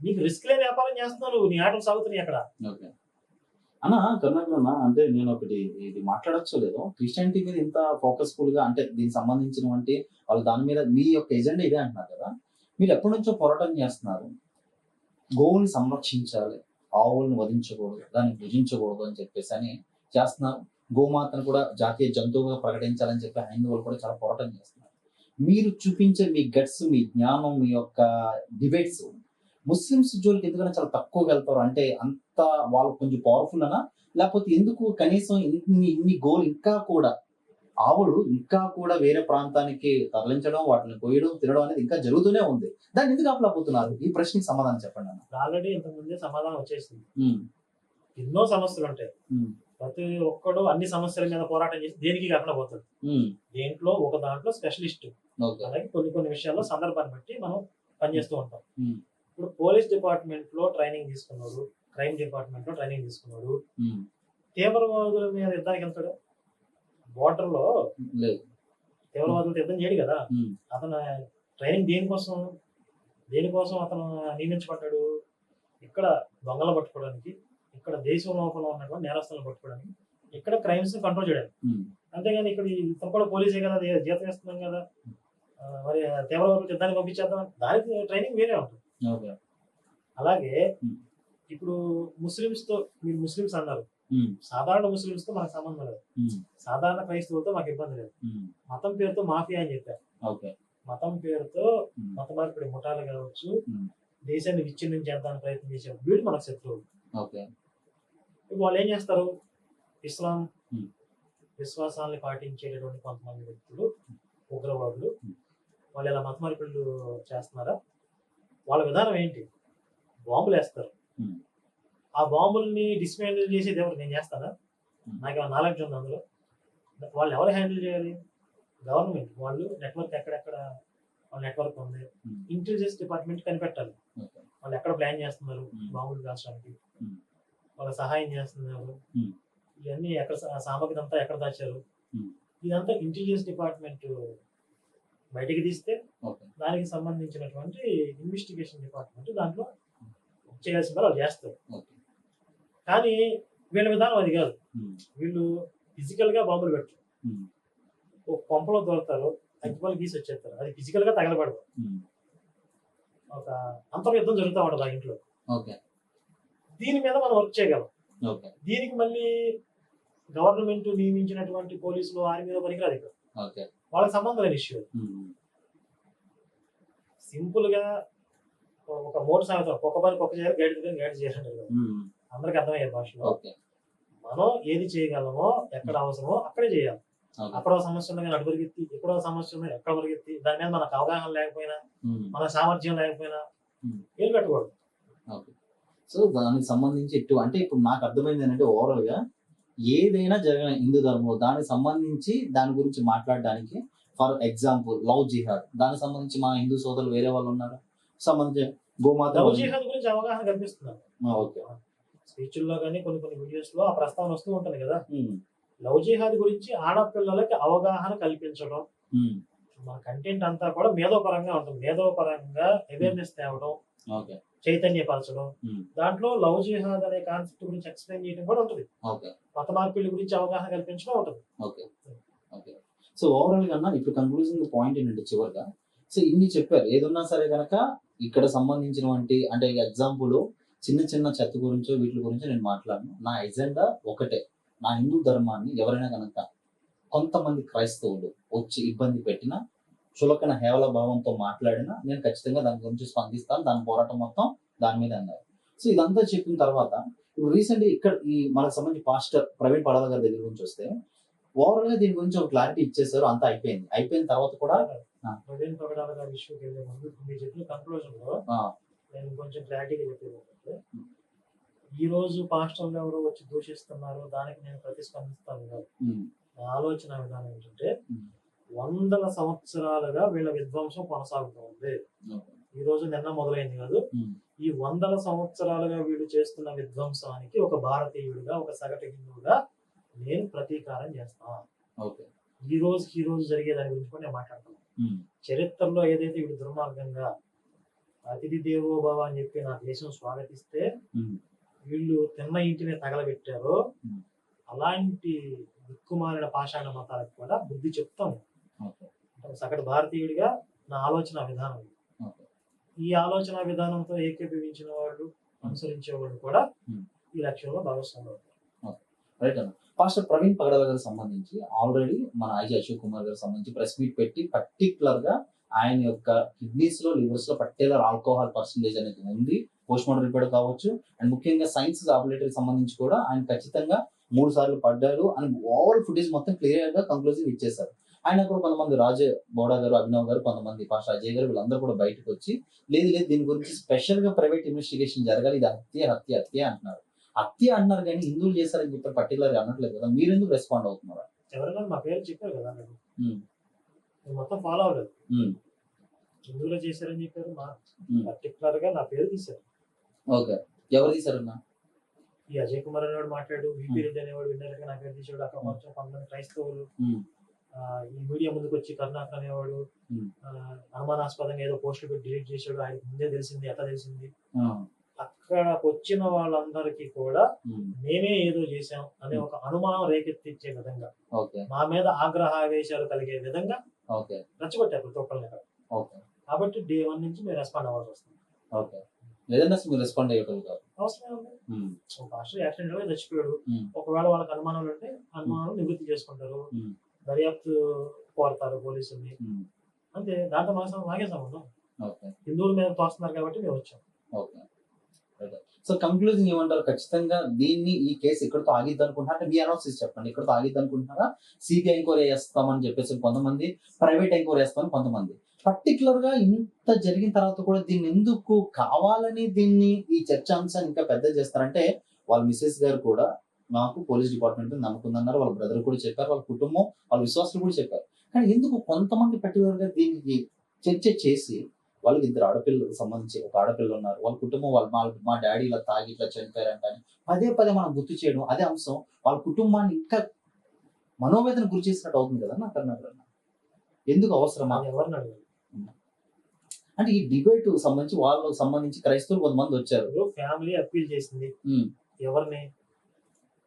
నీకు రిస్క్ లేని వ్యాపారం చేస్తున్నావు, నీ ఆటలు సాగుతున్నాయి అక్కడ. అన్న కర్ణాకర్ అంటే నేను ఒకటి ఇది మాట్లాడచ్చు లేదు, క్రిస్టియానిటీ మీద ఇంత ఫోకస్ఫుల్ గా అంటే దీనికి సంబంధించినటువంటి వాళ్ళు దాని మీద మీ యొక్క ఎజెండా ఇదే అంటున్నారు కదా. మీరు ఎప్పటి నుంచో పోరాటం చేస్తున్నారు, గోవుల్ని సంరక్షించాలి, ఆవుల్ని వధించకూడదు, దాన్ని భుజించకూడదు అని చెప్పేసి అని చేస్తున్నారు. గోమాతను కూడా జాతీయ జంతువుగా ప్రకటించాలని చెప్పి హైందవులు కూడా చాలా పోరాటం చేస్తున్నారు. మీరు చూపించే మీ గట్స్, మీ జ్ఞానం, మీ యొక్క డిబేట్స్ ముస్లిమ్స్ జోలికి ఎందుకన్నా చాలా తక్కువగా వెళ్తారు? అంటే అంత వాళ్ళు కొంచెం పవర్ఫుల్ అనా, లేకపోతే ఎందుకు కనీసం ఇన్ని గోలు ఇంకా కూడా ఆవులు ఇంకా కూడా వేరే ప్రాంతానికి తరలించడం, వాటిని కోయడం, తినడం అనేది ఇంకా జరుగుతూనే ఉంది. దాన్ని ఎందుకు ఆపలేకపోతున్నారు? ఈ ప్రశ్నకి సమాధానం చెప్పండి అన్న. ఆల్రెడీ ఇంతకుముందే సమాధానం వచ్చేసింది. ఎన్నో సమస్యలు ఉంటాయి, ప్రతి ఒక్కడు అన్ని సమస్యల మీద పోరాటం చేసి దేనికి కాకుండా పోతాడు. దేంట్లో ఒక దాంట్లో స్పెషలిస్ట్. అలాగే కొన్ని విషయాల్లో సందర్భాన్ని బట్టి మనం పనిచేస్తూ ఉంటాం. ఇప్పుడు పోలీస్ డిపార్ట్మెంట్ లో ట్రైనింగ్ తీసుకున్నాడు, క్రైమ్ డిపార్ట్మెంట్ లో ట్రైనింగ్ తీసుకున్నాడు, తీవ్రవాదుల మీద యుద్ధానికి వెళ్తాడు. బోర్డర్ లో తీవ్రవాదులతో యుద్ధం చేయడు కదా. అతను ట్రైనింగ్ దేనికోసం అతను నియమించబడ్డాడు? ఇక్కడ దొంగలు పట్టుకోవడానికి, ఇక్కడ దేశం లోపల ఉన్నటువంటి నేరస్తులను పట్టుకోవడానికి, ఇక్కడ క్రైమ్స్ కంట్రోల్ చేయడానికి. అంతేగాని ఇక్కడ కూడా పోలీసే కదా, జీతం ఇస్తున్నాం కదా, మరి తీవ్రవాద యుద్ధాన్ని పంపించేద్దాం, దానికి ట్రైనింగ్ వేరే ఉంటుంది. అలాగే ఇప్పుడు ముస్లిమ్స్ తో, మీరు ముస్లిమ్స్ అన్నారు, సాధారణ ముస్లిమ్స్ తో మనకు సంబంధం లేదు, సాధారణ క్రైస్తవులతో మాకు ఇబ్బంది లేదు. మతం పేరుతో మాఫియా అని చెప్పారు. మతం పేరుతో మత మార్పిడి ముఠాలు కావచ్చు, దేశాన్ని విచ్ఛిన్నం చేద్దానికి ప్రయత్నం చేసే వీళ్ళు మనకు శత్రువులు. ఇప్పుడు వాళ్ళు ఏం చేస్తారు, ఇస్లాం విశ్వాసాలను పాటించేటటువంటి కొంతమంది వ్యక్తులు, ఉగ్రవాదులు, వాళ్ళు ఇలా మత మార్పిడులు చేస్తున్నారా, వాళ్ళ విధానం ఏంటి, బాంబులు వేస్తారు. ఆ బాంబుల్ని డిస్మాండిల్ చేసేది ఎవరు, నేను చేస్తానా, నాకు ఏమైనా నాలెడ్జ్ ఉంది అందులో? వాళ్ళు ఎవరు హ్యాండిల్ చేయాలి, గవర్నమెంట్. వాళ్ళు నెట్వర్క్ ఎక్కడెక్కడ వాళ్ళ నెట్వర్క్ ఉంది, ఇంటెలిజెన్స్ డిపార్ట్మెంట్ కనిపెట్టాలి, వాళ్ళు ఎక్కడ ప్లాన్ చేస్తున్నారు బాంబులు కాల్చడానికి, వాళ్ళ సహాయం చేస్తున్నారు, ఇవన్నీ ఎక్కడ సామగ్రి అంతా ఎక్కడ దాచారు, ఇదంతా ఇంటెలిజెన్స్ డిపార్ట్మెంట్ బయటికి తీస్తే దానికి సంబంధించినటువంటి ఇన్వెస్టిగేషన్ డిపార్ట్మెంట్ దాంట్లో చేయాల్సిన వాళ్ళు చేస్తారు. కానీ వీళ్ళ విధానం అది కాదు. వీళ్ళు ఫిజికల్ గా బాంబులు పెట్టరు, ఒక పంపలో దొరుకుతారు, అగ్గిపల్లి గీసి వచ్చేస్తారు, అది ఫిజికల్ గా తగలబడదు, ఒక అంతర్యుద్ధం జరుగుతూ ఉంటుంది ఆ ఇంట్లో. దీని మీద మనం వర్క్ చేయగలం. దీనికి మళ్ళీ గవర్నమెంట్ నియమించినటువంటి పోలీసులు ఆర్మీలో పనికిరాదు, ఇక్కడ వాళ్ళకి సంబంధం లేని ఇష్యూ. సింపుల్ గా ఒక మోటార్ సాగుతాం, ఒక్క పని ఒక్క చేయాలి, గైడ్ చేయాలి, అందరికి అర్థమయ్యే భాషలో. మనం ఏది చేయగలమో, ఎక్కడ అవసరమో అక్కడే చేయాలి. అక్కడో సమస్య ఉన్నా కానీ అటు పరిగెత్తి, ఎక్కడో సమస్య ఉన్నా ఎక్కడ పరిగెత్తి, దాని మీద మనకు అవగాహన లేకపోయినా, మన సామర్థ్యం లేకపోయినా ఏం పెట్టకూడదు. సో దానికి సంబంధించి అంటే ఇప్పుడు నాకు అర్థమైంది ఏంటంటే, ఓవరాల్ గా ఏదైనా జరిగిన హిందూ ధర్మంలో దానికి సంబంధించి దాని గురించి మాట్లాడడానికి, ఫర్ ఎగ్జాంపుల్ లవ్ జిహాద్, దానికి సంబంధించి మా హిందూ సోదరులు వేరే వాళ్ళు ఉన్నారు సంబంధించి గోమాత లవ్ జిహాద్ గురించి అవగాహన కల్పిస్తున్నారు. స్పీచ్ల్లో కానీ కొన్ని వీడియోస్ లో ఆ ప్రస్తావన వస్తూ ఉంటుంది కదా. లవ్ జిహాద్ గురించి ఆడపిల్లలకి అవగాహన కల్పించడం, మన కంటెంట్ అంతా కూడా మేధోపరంగా ఉంటుంది. మేధోపరంగా అవేర్నెస్ తేవడం, చైతన్యపరచడం, దాంట్లో లవ్ జిహాద్ అనే కాన్సెప్ట్ గురించి ఎక్స్ప్లెయిన్ చేయడం కూడా ఉంటుంది. మత మార్పిడి గురించి అవగాహన కల్పించడం ఉంటుంది. సో ఓవరాల్ గా ఇప్పుడు కన్క్లూజింగ్ పాయింట్ ఏంటంటే, చివరిగా సో ఇన్ని చెప్పారు, ఏదన్నా సరే కనుక ఇక్కడ సంబంధించినటువంటి అంటే ఎగ్జాంపుల్ చిన్న చిన్న చెత్త గురించో వీటి గురించో నేను మాట్లాడను. నా ఎజెండా ఒకటే, నా హిందూ ధర్మాన్ని ఎవరైనా కనుక కొంతమంది క్రైస్తవులు వచ్చి ఇబ్బంది పెట్టినా, చులకన హేవల భావంతో మాట్లాడినా నేను ఖచ్చితంగా దాని గురించి స్పందిస్తాను, దాని పోరాటం మొత్తం దాని మీద అన్నారు. సో ఇదంతా చెప్పిన తర్వాత ఇప్పుడు రీసెంట్లీ ఇక్కడ ఈ మనకు సంబంధించి పాస్టర్ ప్రవీణ్ పడవ గారి దగ్గర నుంచి వస్తే ఓవరాల్ గా దీని గురించి ఒక క్లారిటీ ఇచ్చేసారు, అంతా అయిపోయింది. అయిపోయిన తర్వాత కూడా ప్రవీణ్ పగడాల గారి ఇష్యూకి వెళ్ళే ముందు మీరు చెప్పిన కన్క్లూజన్ లో నేను కొంచెం క్లారిటీగా చెప్పేది ఏంటంటే, ఈ రోజు పాస్టర్లు ఎవరో వచ్చి దూషిస్తున్నారు, దానికి నేను ప్రతిస్పందిస్తాను కాదు. నా ఆలోచన విధానం ఏంటంటే, వందల సంవత్సరాలుగా వీళ్ళ విధ్వంసం కొనసాగుతూ ఉంది. ఈ రోజు నిన్న మొదలైంది కాదు, ఈ వందల సంవత్సరాలుగా వీళ్ళు చేస్తున్న విధ్వంసానికి ఒక భారతీయుడిగా, ఒక సగటు హిందువుగా నేను ప్రతీకారం చేస్తాను. ఈ రోజు జరిగే దాని గురించి కూడా నేను మాట్లాడతాను. చరిత్రలో ఏదైతే వీడు దుర్మార్గంగా అతిథి దేవోభవ అని చెప్పి నా దేశం స్వాగతిస్తే వీళ్ళు తిన్న ఇంటిని తగలబెట్టారో, అలాంటి దిక్కుమాలిన పాషాణ మతాలకు కూడా బుద్ధి చెప్తాను. సగటు భారతీయుడిగా నా ఆలోచన విధానం. ఈ ఆలోచన విధానంతో ఏకీభవించిన వాళ్ళు, అనుసరించే వాళ్ళు కూడా ఈ లక్ష్యంలో భాగస్వాములు అవుతారు. పాస్టర్ ప్రవీణ్ పగడాల గారికి సంబంధించి ఆల్రెడీ మన ఐజీ అశోక్ కుమార్ గారికి సంబంధించి ప్రెస్ మీట్ పెట్టి పర్టికులర్ గా ఆయన యొక్క కిడ్నీస్ లో, లివర్స్ లో పర్టికులర్ ఆల్కహాల్ పర్సంటేజ్ అనేది ఉంది, పోస్ట్ మార్టం రిపోర్ట్ కావచ్చు, అండ్ ముఖ్యంగా సైన్స్ లాబొరేటరీ సంబంధించి కూడా ఆయన ఖచ్చితంగా 3 సార్లు పడ్డారు అని ఓవర్ ఫుటేజ్ మొత్తం క్లియర్ గా కంక్లూజన్ ఇచ్చేసారు. ఆయన కూడా కొంతమంది రాజే బోడా గారు, అభినవ్ గారు, కొంతమంది పాస్టర్ అజయ్ గారు, వీళ్ళందరూ కూడా బయటకు వచ్చి లేదు దీని గురించి స్పెషల్ గా ప్రైవేట్ ఇన్వెస్టిగేషన్ జరగాలి, ఇది హత్య అంటున్నారు. హత్య అంటున్నారు కానీ హిందువులు చేశారని చెప్పి పర్టికులర్ గా అనట్లేదు కదా, మీరు ఎందుకు రెస్పాండ్ అవుతున్నారు? ఎవరైనా మా పేరు చెప్పారు కదా, మొత్తం ఫాలో అవ్వలేదు. హిందువులు చేశారని చెప్పారు, మా పర్టికులర్ గా నా పేరు తీశారు. ఓకే, ఎవరు తీశారన్నా? ఈ అజయ్ కుమార్ అనేవాడు మాట్లాడు, విపి రెడ్డి అనేవాడు విన్నర్ నా పేరు తీసాడు. అక్కడ కొంచెం కొంతమంది క్రైస్తవులు ఈ మీడియా ముందుకు వచ్చి కరుణాకర్ అనేవాడు అనుమానాస్పదంగా ఏదో పోస్టులు పెట్టి డిలీట్ చేశాడు, ఆయనకు ముందే తెలిసింది. ఎట్లా తెలిసింది? అక్కడికి వచ్చిన వాళ్ళందరికీ కూడా ఉమ్, మేమే ఏదో చేశాం అనే ఒక అనుమానం రేకెత్తించే విధంగా, ఓకే మా మీద ఆగ్రహావేశాలు కలిగే విధంగా ఓకే రెచ్చగొట్టారు ప్రతి ఒక్కరిని ఇక్కడ. ఓకే కాబట్టి డే 1 నుంచి మేము రెస్పాండ్ అవ్వాల్సి వస్తుంది. ఓకే లేదంటే అసలు మీరు రెస్పాండ్ అయ్యేటోళ్ళు కాదు. అవసరం ఉంది. ఉమ్, ఒక పాస్టర్ యాక్సిడెంట్ గా చచ్చిపోయాడు. ఉమ్, ఒకవేళ వాళ్ళకి అనుమానాలు ఉంటే అనుమానాలు నివృత్తి చేసుకుంటారు, ఉమ్, దర్యాప్తు కోరతారు పోలీసుల్ని. ఉమ్, అంతే, దాంతో మాకే సంబంధం. ఓకే హిందువుల మీద తోస్తున్నారు కాబట్టి మేము వచ్చాం. ఓకే సో కంక్లూజన్ ఏమంటారు? ఖచ్చితంగా దీన్ని ఈ కేసు ఇక్కడతో ఆగిద్ది అనుకుంటున్నారా? అంటే మీ అనాలిసిస్ చెప్పండి. ఇక్కడతో ఆగిద్ది అనుకుంటున్నారా? సిబిఐ ఎంక్వైరీ చేస్తామని చెప్పేసి కొంతమంది, ప్రైవేట్ ఎంక్వైరీ చేస్తామని కొంతమంది. పర్టికులర్ గా ఇంత జరిగిన తర్వాత కూడా దీన్ని ఎందుకు కావాలని దీన్ని ఈ చర్చాంశాన్ని ఇంకా పెద్ద చేస్తారంటే, వాళ్ళ మిసెస్ గారు కూడా నాకు పోలీస్ డిపార్ట్మెంట్ నమ్ముకుందన్నారు, వాళ్ళ బ్రదర్ కూడా చెప్పారు, వాళ్ళ కుటుంబం, వాళ్ళ విశ్వాసులు కూడా చెప్పారు. కానీ ఎందుకు కొంతమంది పర్టికులర్ గా దీనికి చర్చ చేసి, వాళ్ళకి 2 ఆడపిల్లలకు సంబంధించి ఒక ఆడపిల్ల ఉన్నారు, వాళ్ళ కుటుంబం, మా డాడీ ఇలా తాగి ఇట్లా చనిపోయారంట అని పదే పదే మనం గుర్తు చేయడం, అదే అంశం వాళ్ళ కుటుంబాన్ని ఇంకా మనోవేదన గురి చేసినట్టు అవుతుంది కదా నాకు అన్నట్లు. ఎందుకు అవసరమా? అది ఎవరిని అడగాలి? అంటే ఈ డిబేట్ సంబంధించి వాళ్ళకి సంబంధించి క్రైస్తవులు కొంతమంది వచ్చారు. ఫ్యామిలీ అప్పీల్ చేసింది ఉమ్, ఎవరిని?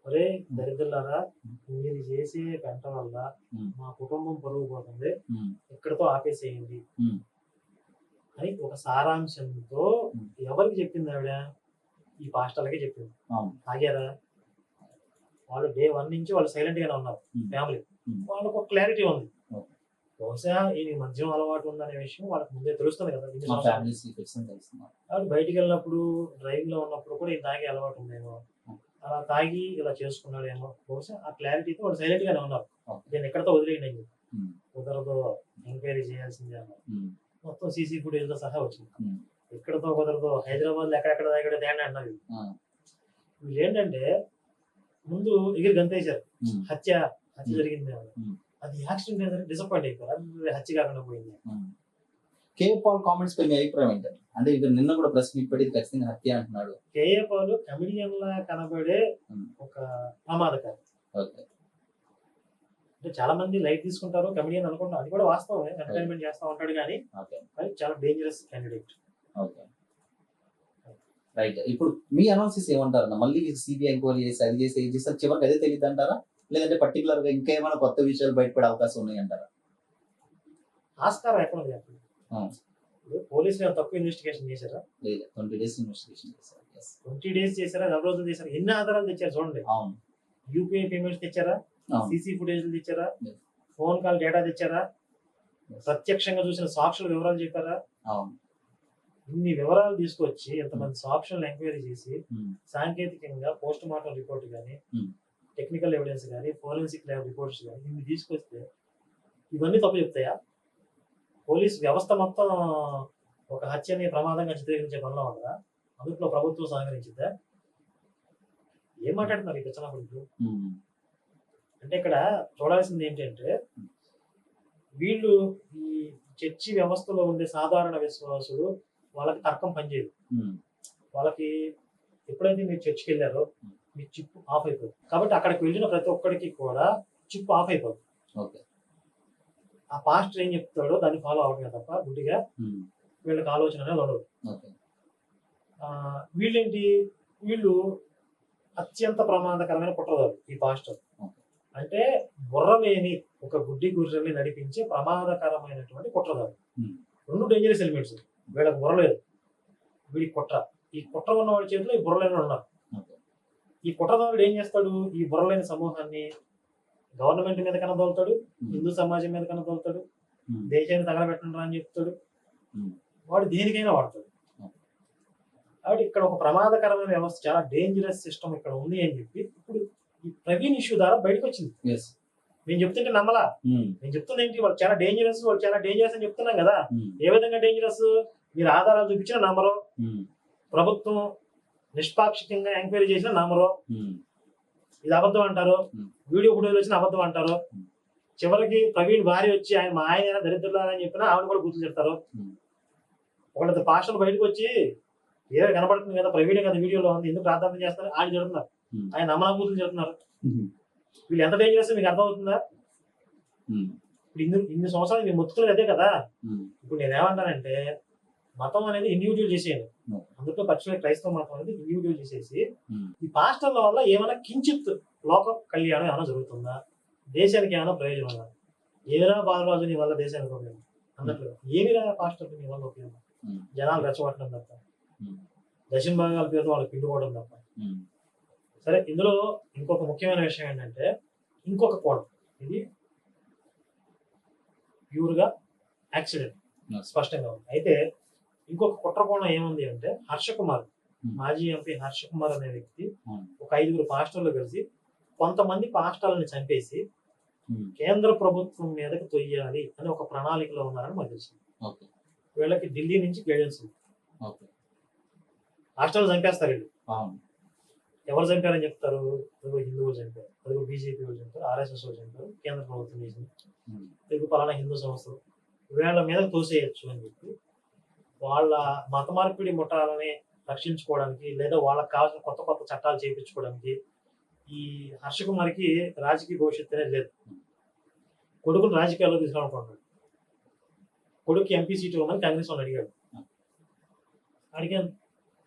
ఒరే దరిద్రులారా, మీరు చేసే పెంట వల్ల ఉమ్, మా కుటుంబం పరుగు పోతుంది, ఉమ్, ఇక్కడతో ఆపేసేయండి ఉమ్, అని ఒక సారాంశంతో ఎవరికి చెప్పింది ఆవిడ? ఈ పాస్టర్లకే చెప్పింది. అవును. ఆగారా? వాళ్ళు డే 1 నుంచి వాళ్ళు సైలెంట్ గానే ఉన్నారు. ఫ్యామిలీ వాళ్ళకు ఒక క్లారిటీ ఉంది. బహుశా ఈ మద్యం అలవాటు ఉందనే విషయం వాళ్ళకి ముందే తెలుస్తుంది కదా. ఇన్ని మా సంవత్సరాలు. ఫ్యామిలీస్ తెలుస్తున్నారు. కాబట్టి బయటికి వెళ్ళినప్పుడు, డ్రైవింగ్ లో ఉన్నప్పుడు కూడా ఈ తాగే అలవాటు ఉందేమో, అలా తాగి ఇలా చేసుకున్నాడేమో. బహుశా ఆ క్లారిటీతో వాళ్ళు సైలెంట్ గానే ఉన్నారు. దీన్ని ఎక్కడితో వదిలేయండి, ఉమ్, కుదరదు, ఎంక్వైరీ చేయాల్సిందే అన్నారు. ఉమ్, మొత్తం సీసీ ఫుటేజ్ తో సహా వచ్చింది. ఉమ్, ఎక్కడితో కుదరదు, హైదరాబాద్ లో ఎక్కడెక్కడ తాగాడో తేండి అన్నారు. ఆ, వీళ్ళు ఏంటంటే ముందు ఎగిరి గంతేశారు. ఉమ్, హత్య జరిగింది అని. ఉమ్. అది యాక్సిడెంట్ ఏదైనా డిసప్పాయింట్ అయిపోయారు. అది హత్య కాకుండా పోయింది. కే పాల్ కామెంట్స్ పై మీ అభిప్రాయం ఏంటంటే, అంటే ఇక్కడ నిన్న కూడా ప్రెస్ మీట్ పెట్టి ఖచ్చితంగా హత్య అంటున్నాడు. కేఏ పాల్ కమెడియన్ లా కనబడే ఒక ప్రమాదకారి. ఓకే అంటే చాలా మంది లైట్ తీసుకుంటారు కమెడియన్ అనుకుంటారు, అది కూడా వాస్తవమే, ఎంటర్టైన్మెంట్ చేస్తా ఉంటాడు కానీ ఓకే అది చాలా డేంజరస్ క్యాండిడేట్. Okay right. ఇప్పుడు మీ అనాలిసిస్ ఏమంటారన్న? మళ్ళీ సిబిఐ ఎంక్వైరీ చేసి అది చేసి ఇది చేస్తే చివరికి అదే తెలియదు అంటారా? లేదంటే పర్టికులర్ గా ఇంకా ఏమైనా కొత్త విషయాలు బయటపడే అవకాశం ఉన్నాయి అంటారా? ఆస్కారం ఎక్కడ ఉంది చెప్పండి? ఇప్పుడు పోలీసులు తక్కువ ఇన్వెస్టిగేషన్ చేశారా? లేదు, 20 days ఇన్వెస్టిగేషన్ చేశారు. 20 days చేశారా? 4 రోజులు చేశారా? ఎన్ని ఆధారాలు తెచ్చారు చూడండి. అవును, యూపీఐ పేమెంట్స్ తెచ్చారా? అవును, సీసీ ఫుటేజ్ తెచ్చారా? Yes. ఫోన్ కాల్ డేటా తెచ్చారా? Yes. ప్రత్యక్షంగా చూసిన సాక్షుల వివరాలు చెప్పారా? అవును, ఇన్ని వివరాలు తీసుకొచ్చి ఎంతమంది సాక్షులను ఎంక్వైరీ చేసి ఉమ్, సాంకేతికంగా పోస్ట్ మార్టం రిపోర్ట్ కానీ, Hmm. టెక్నికల్ ఎవిడెన్స్ కానీ, ఫోరెన్సిక్ ల్యాబ్ రిపోర్ట్స్ కానీ ఇన్ని తీసుకొస్తే ఇవన్నీ తప్పు చెప్తాయా? పోలీస్ వ్యవస్థ మొత్తం ఒక హత్యని ప్రమాదంగా చిత్రీకరించే పనిలో ఉండదా? అందులో ప్రభుత్వం సహకరించిందా? ఏం మాట్లాడుతున్నారు ఈ పిచ్చనప్పుడు? ఉమ్, అంటే ఇక్కడ చూడాల్సింది ఏంటంటే, వీళ్ళు ఈ చర్చి వ్యవస్థలో ఉండే సాధారణ విశ్వాసులు, వాళ్ళకి తర్కం పనిచేయదు. ఉమ్, వాళ్ళకి ఎప్పుడైతే మీరు చర్చికి వెళ్ళారో మీ చిప్ ఆఫ్ అయిపోతుంది. కాబట్టి అక్కడికి వెళ్ళిన ప్రతి ఒక్కడికి కూడా చిప్ ఆఫ్ అయిపోతుంది. ఓకే ఆ పాస్టర్ ఏం చెప్తాడో దాన్ని ఫాలో అవడమే తప్ప గుడ్డిగా ఉమ్, వీళ్ళకి ఆలోచన అనేది ఉండదు. ఓకే వీళ్ళేంటి, వీళ్ళు అత్యంత ప్రమాదకరమైన కుట్రదారు ఈ పాస్టర్. ఓకే అంటే బుర్ర లేని ఒక గుడ్డి గుర్రెల్ని నడిపించే ప్రమాదకరమైనటువంటి కుట్రదారు. ఉమ్, 2 డేంజరస్ ఎలిమెంట్స్. వీళ్ళకి బుర్ర లేదు, వీడి కుట్ర. ఈ కుట్ర ఉన్న వాడి చేతిలో ఈ బుర్రలేని ఉన్నారు. ఓకే ఈ కుట్రదారుడు ఏం చేస్తాడు? ఈ బుర్రలేని సమూహాన్ని గవర్నమెంట్ మీద కనదోలుతాడు, హిందూ సమాజం మీద కనదోలుతాడు, ఉమ్, దేశాన్ని తగలబెట్టండి అని చెప్తాడు. ఉమ్, వాడు దేనికైనా వాడతాడు. కాబట్టి ఇక్కడ ఒక ప్రమాదకరమైన వ్యవస్థ, చాలా డేంజరస్ సిస్టమ్ ఇక్కడ ఉంది అని చెప్పి ఇప్పుడు ఈ ప్రవీణ్ ఇష్యూ ద్వారా బయటకు వచ్చింది. yes, నేను చెప్తుంటే నమ్మలా. ఉమ్, నేను చెప్తున్నా ఏంటి, వాళ్ళు చాలా డేంజరస్, వాళ్ళు చాలా డేంజరస్ అని చెప్తున్నాం కదా. ఉమ్, ఏ విధంగా డేంజరస్? మీరు ఆధారాలు చూపించిన నమ్మరు, ఉమ్, ప్రభుత్వం నిష్పాక్షికంగా ఎంక్వైరీ చేసిన నమ్మరు, ఉమ్, ఇది అబద్ధం అంటారు, వీడియో ఫోటోలు వచ్చిన అబద్ధం అంటారు. చివరికి ప్రవీణ్ భార్య వచ్చి ఆయన మా ఆయన దరిద్రులాగా అని చెప్పినా ఆవిడ కూడా గుర్తు చెప్తారు. ఒకళ్ళ పాస్టర్లు బయటకు వచ్చి ఏదో కనబడుతుంది కదా, ప్రవీణ్ కదా వీడియోలో ఉంది, ఎందుకు ప్రార్థన చేస్తారు ఆయన చెడుతున్నారు, ఆయన నమ్మనబూతులు చెప్తున్నారు. వీళ్ళు ఎంత డేంజరస్ మీకు అర్థమవుతుందా? ఇప్పుడు ఇన్ని సంవత్సరాలు మీరు మొత్తుకునేది అదే కదా. ఇప్పుడు నేనేమంటానంటే, మతం అనేది ఇండివిజువల్ చేసేయండి. No. అందులో పర్టికులర్ క్రైస్తవ మతం అనేది ఇండివిజువల్ చేసేసి Hmm. ఈ పాస్టర్ల వల్ల ఏమైనా కించిత్ లోక కళ్యాణం ఏమైనా జరుగుతుందా, దేశానికి ఏమైనా ప్రయోజనం ఉందా? ఏరా బాలరాజు నీ వల్ల దేశానికి ఉపయోగం అన్నట్లుగా ఏమిరా పాస్టర్ నీ వల్ల ఉపయోగం? Hmm. జనాలు రెచ్చగొట్టడం తప్ప, Hmm. దక్షిణ భాగాల పేరుతో వాళ్ళకి పిండుకోవడం తప్ప. Hmm. సరే, ఇందులో ఇంకొక ముఖ్యమైన విషయం ఏంటంటే ఇంకొక కోణం, ఇది ప్యూర్గా యాక్సిడెంట్ Yes. స్పష్టంగా ఉంది. అయితే ఇంకొక కుట్ర కోణం ఏముంది అంటే హర్ష కుమార్, Hmm. మాజీ ఎంపీ హర్ష కుమార్ అనే వ్యక్తి Hmm. ఒక 5 పాస్టర్లు కలిసి కొంతమంది పాస్టర్లను చంపేసి Hmm. కేంద్ర ప్రభుత్వం మీదకి తొయ్యాలి అని ఒక ప్రణాళికలో ఉన్నారని మాకు తెలిసింది. Okay. వీళ్ళకి ఢిల్లీ నుంచి క్లియరెన్స్ ఉంది. Okay. పాస్టర్లు చంపేస్తారు వీళ్ళు. అవును. ఎవరు చంపారని చెప్తారు? అదిగో హిందువులు చంపారు, అదిగో బీజేపీ వాళ్ళు చంపారు, ఆర్ఎస్ఎస్ వాళ్ళు చంపారు, కేంద్ర ప్రభుత్వం చేసింది, Hmm. అదిగో పలానా హిందూ సంస్థలు, వీళ్ళ మీద తోసేయచ్చు అని చెప్పి వాళ్ళ మత మార్పిడి ముఠాలని రక్షించుకోవడానికి లేదా వాళ్ళకి కావాల్సిన కొత్త కొత్త చట్టాలు చేయించుకోవడానికి ఈ హర్ష కుమార్కి రాజకీయ భవిష్యత్తు అనేది లేదు. కొడుకును రాజకీయాల్లో తీసుకురానుకుంటున్నాడు. కొడుకు ఎంపీ సీట్ ఇవ్వమని కాంగ్రెస్ వాళ్ళు అడిగాడు. అడిగే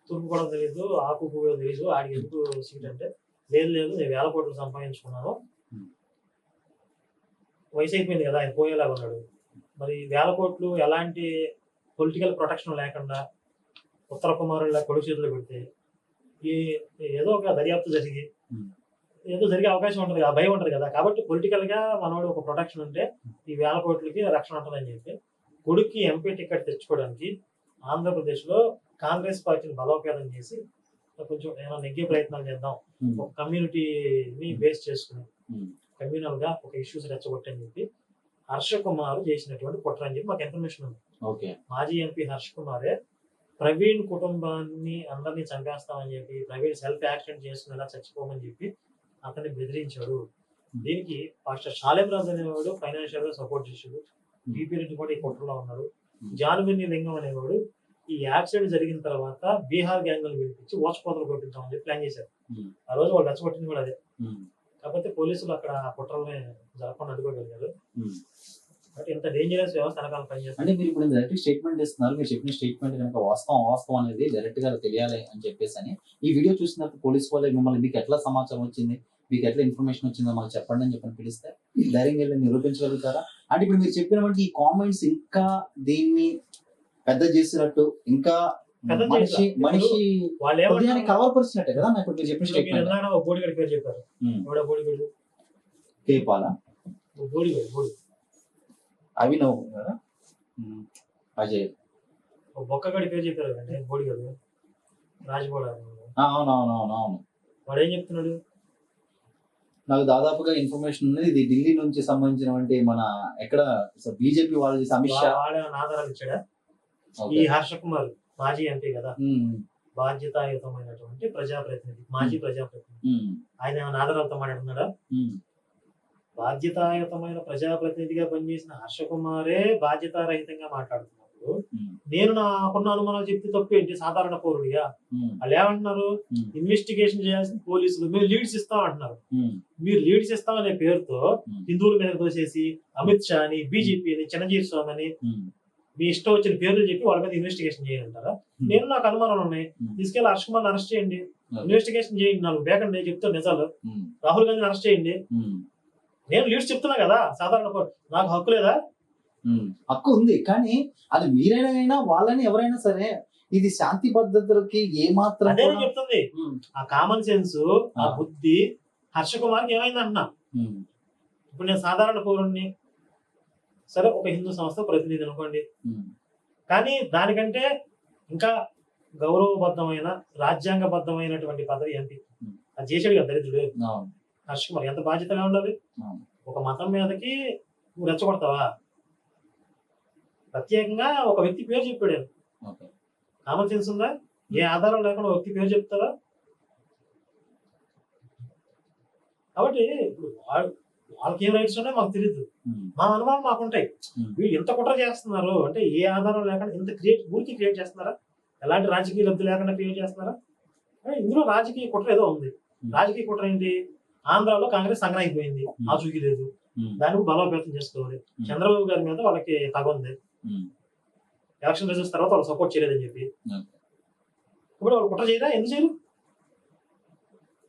తూర్పు కూడా తెలియదు, ఆకు పువ్వు తెలియదు, ఆడికి ఎందుకు సీట్ అంటే లేదు లేదు నేను 1000 కోట్లు సంపాదించుకున్నాను, వయసు అయిపోయింది కదా, ఆయన పోయేలాగా ఉన్నాడు. మరి 1000 కోట్లు ఎలాంటి పొలిటికల్ ప్రొటెక్షన్ లేకుండా ఉత్తర కుమారుల కొడుకు చేతిలో పెడితే ఈ ఏదో ఒక దర్యాప్తు జరిగి ఏదో జరిగే అవకాశం ఉంటుంది కదా, భయం ఉంటుంది కదా. కాబట్టి పొలిటికల్ గా మనోడు ఒక ప్రొటెక్షన్ ఉంటే ఈ 1000 కోట్లకి రక్షణ ఉంటుందని చెప్పి కొడుక్కి ఎంపీ టికెట్ తెచ్చుకోవడానికి ఆంధ్రప్రదేశ్ లో కాంగ్రెస్ పార్టీని బలోపేతం చేసి కొంచెం ఏమైనా నెగ్గే ప్రయత్నాలు చేద్దాం, Hmm. ఒక కమ్యూనిటీని బేస్ చేసుకుని Hmm. కమ్యూనల్ గా ఒక ఇష్యూస్ రెచ్చగొట్టని చెప్పి హర్ష కుమార్ చేసినటువంటి కుట్ర అని చెప్పి మాకు ఇన్ఫర్మేషన్ ఉంది. Okay. మాజీ ఎంపీ హర్ష కుమారే ప్రవీణ్ కుటుంబాన్ని అందరినీ చంపేస్తామని చెప్పి, ప్రవీణ్ సెల్ఫ్ యాక్సిడెంట్ చేసుకునేలా చచ్చిపోమని చెప్పి అతన్ని బెదిరించాడు. దీనికి పాస్టర్ షాలేం రాజు అనేవాడు ఫైనాన్షియల్ గా సపోర్ట్ చేశాడు. బీపీ రెడ్డి కూడా ఈ కుట్రలో ఉన్నాడు. జానువిని లింగం అనేవాడు ఈ యాక్సిడెంట్ జరిగిన తర్వాత బీహార్ గ్యాంగ్ పిలిపించి ఓచపోతలు కొట్టిద్దామని చెప్పి ప్లాన్ చేశారు. Hmm. ఆ రోజు వాళ్ళు రెచ్చగొట్టింది కూడా అదే. Hmm. కాకపోతే పోలీసులు అక్కడ ఆ కుట్రల్ని జరగకుండా అడ్డుకోగలిగారు. Hmm. బట్ ఇంత డేంజరస్ వ్యవస్థ వెనకాల పనిచేస్తుంది. అంటే మీరు ఇప్పుడు డైరెక్ట్ స్టేట్మెంట్ ఇస్తున్నారు, మీరు చెప్పిన స్టేట్మెంట్ కనుక వాస్తవం అనేది డైరెక్ట్ గా తెలియాలి అని చెప్పేసి అని ఈ వీడియో చూసినప్పుడు పోలీస్ వాళ్ళే మిమ్మల్ని మీకు ఎట్లా సమాచారం వచ్చింది, మీకు ఎట్లా ఇన్ఫర్మేషన్ వచ్చిందో మాకు చెప్పండి అని చెప్పని పిలిస్తే ధైర్యంగా వెళ్ళి నిరూపించగలుగుతారా? అంటే ఇప్పుడు మీరు చెప్పినటువంటి ఈ కామెంట్స్ ఇంకా దీన్ని పెద్ద చేసినట్టు, ఇంకా పెద్ద మనిషి చేసినట్టు. మనిషి వాళ్ళు హృదయాన్ని ఏమన్నా కలవరపరిచినట్టే కదా నాకు మీరు చెప్పిన మీరు స్టేట్మెంట్. ఎలాగైనా ఒక బోడిగడి పేరు చెప్పారు. ఎవడా బోడిగడు? కేపాల బోడిగడు అభినవ్ కదా, అజయ్, ఒక బొక్కగడి పేరు చెప్పారు కదండి, బోడిగడు రాజబోడ. అవునవునవునవును. వాడు ఏం చెప్తున్నాడు? నాకు దాదాపుగా ఇన్ఫర్మేషన్ ఉన్నది, ఇది ఢిల్లీ నుంచి సంబంధించినటువంటి మన ఎక్కడ బీజేపీ వాళ్ళు చేసే అమిత్ షా. వాడేమైనా ఆధారాలు ఇచ్చాడా? ఈ Okay. హర్ష కుమార్ మాజీ ఎంపీ కదా, Hmm. బాధ్యతాయుతమైనటువంటి ప్రజాప్రతినిధి, మాజీ ప్రజాప్రతినిధి. Hmm. ఆయన ఏమైనా ఆధారాలతో మాట్లాడుతున్నాడా? Hmm. బాధ్యతాయుతమైన ప్రజాప్రతినిధిగా పనిచేసిన హర్ష కుమారే బాధ్యతారహితంగా మాట్లాడుతున్నప్పుడు Hmm. నేను నాకున్న అనుమానాలు చెప్తే తప్పు ఏంటి? సాధారణ పౌరుడిగా Hmm. వాళ్ళు ఏమంటున్నారు? Hmm. ఇన్వెస్టిగేషన్ చేయాల్సిన పోలీసులు మేము లీడ్స్ ఇస్తాం అంటున్నారు. Hmm. మీరు లీడ్స్ ఇస్తాం అనే పేరుతో Hmm. హిందువుల మీద తోసేసి అమిత్ షా అని, బీజేపీ అని, చిరంజీవి స్వామి అని Hmm. మీ ఇష్టం వచ్చిన పేర్లు చెప్పి వాళ్ళ మీద ఇన్వెస్టిగేషన్ చేయాలంటారా? నేను నాకు అనుమానాలు ఉన్నాయి, Hmm. తీసుకెళ్లి హర్ష కుమార్ అరెస్ట్ చేయండి, Okay. ఇన్వెస్టిగేషన్ చేయండి, నాకు బేకండి నేను చెప్తాను నిజాలు. Hmm. రాహుల్ గాంధీని అరెస్ట్ చేయండి. Hmm. నేను లీడ్స్ చెప్తున్నా కదా, సాధారణ నాకు హక్కు లేదా? Hmm. హక్కు ఉంది, కానీ అది మీరైనా వాళ్ళని ఎవరైనా సరే ఇది శాంతి పద్ధతులకి ఏమాత్రం అదే కూడా- చెప్తుంది. Hmm. ఆ కామన్ సెన్స్, ఆ బుద్ధి హర్ష కుమార్కి ఏమైంది అంటున్నా. Hmm. ఇప్పుడు నేను సాధారణ పౌరుణ్ణి, సరే ఒక హిందూ సంస్థ ప్రతినిధి అనుకోండి, Hmm. కానీ దానికంటే ఇంకా గౌరవబద్ధమైన రాజ్యాంగబద్ధమైనటువంటి పదవి ఎంపీ. Hmm. అది చేసాడు కదా దరిద్రుడు అవును. హర్ష కుమార్. ఎంత బాధ్యతగా ఉండాలి? అవును. ఒక మతం మీదకి నువ్వు రెచ్చగొడతావా? ప్రత్యేకంగా ఒక వ్యక్తి పేరు చెప్పాడు. Okay. కామన్ సెన్స్ ఉందా? ఏ ఆధారం లేకుండా ఒక వ్యక్తి పేరు చెప్తారా? కాబట్టి ఇప్పుడు వాళ్ళకి ఏం రైట్స్ ఉన్నాయో మాకు తెలియదు, Hmm. మా అనుమానం మాకుంటాయి. Hmm. వీళ్ళు ఎంత కుట్ర చేస్తున్నారు అంటే ఏ ఆధారం లేకుండా ఇంత ఊరికి క్రియేట్ చేస్తున్నారా? ఎలాంటి రాజకీయ లబ్ధి లేకుండా క్రియేట్ చేస్తున్నారా? ఇందులో రాజకీయ కుట్ర ఏదో ఉంది. రాజకీయ కుట్ర ఏంటి? ఆంధ్రాలో కాంగ్రెస్ సంగ్రహం అయిపోయింది, ఆచూకీ లేదు, Hmm. దానికి బలోపేతం చేసుకోవాలి. చంద్రబాబు గారి మీద వాళ్ళకి తగ ఉంది. Hmm. ఎలక్షన్ రిజల్ట్స్ తర్వాత వాళ్ళు సపోర్ట్ చేయలేదని చెప్పి. Okay. ఇప్పుడు వాళ్ళు కుట్ర చేయరా, ఎందుకు చేయరు?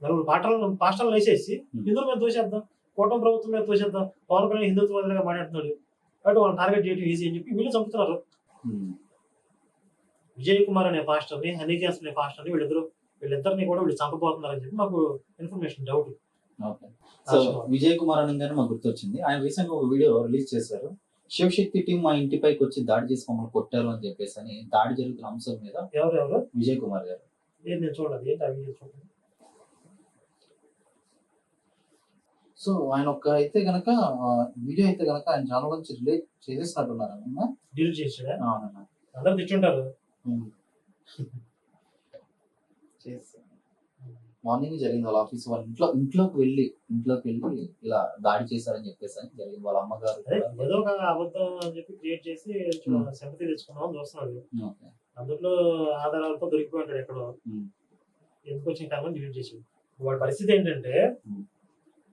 నలుగురు పాస్టర్లు వేసేసి హిందువుల మీద దోషేద్దాం, కూటమి ప్రభుత్వం మీద దోషేద్దాం, పవన్ కళ్యాణ్ హిందుత్వవాదిగా మాట్లాడుతున్నాడు కాబట్టి వాళ్ళు టార్గెట్ చేయడం ఈజీ అని చెప్పి వీళ్ళు చంపుతున్నారు. విజయ్ కుమార్ అనే పాస్టర్ని, హనీకేస్ అనే పాస్టర్ని వీళ్ళిద్దరిని కూడా వీళ్ళు చంపబోతున్నారని చెప్పి మాకు information, doubt. Okay. So Vijay Kumar అనగానే మాకు గుర్తొచ్చింది, ఆయన రీసెంట్ గా ఒక వీడియో రిలీజ్ చేశారు. శివశక్తి టీం మా ఇంటిపైకి వచ్చి దాడి చేసి మమ్మల్ని కొట్టారు అని చెప్పేసి అని, దాడి జరుగుతున్న అంశం మీద. ఎవరు? విజయ్ కుమార్ గారు. నేను చూడాలి, ఏంటి అవి చూడండి. సో ఆయన ఒక అయితే గనక వీడియో అయితే గనక ఆయన ఛానల్ నుంచి రిలీజ్ చేసేసినట్టున్నారు అన్న. డిలీట్ చేసాడా? అవునన్న. అందరూ తెచ్చుంటారు. మార్నింగ్ జరిగింది వాళ్ళ ఆఫీస్, వాళ్ళ ఇంట్లోకి వెళ్ళి ఇలా దాడి చేశారని చెప్పేసి అని జరిగింది. వాళ్ళ అమ్మగారు ఏదో ఒక అబద్ధం అని చెప్పి క్రియేట్ చేసి సింపతి తెచ్చుకున్నామని చూస్తున్నాడు. అందులో ఆధారాలతో దొరికిపోయాడు ఎక్కడో. ఎందుకు వచ్చిన కారణం డిలీట్ చేసి. వాడి పరిస్థితి ఏంటంటే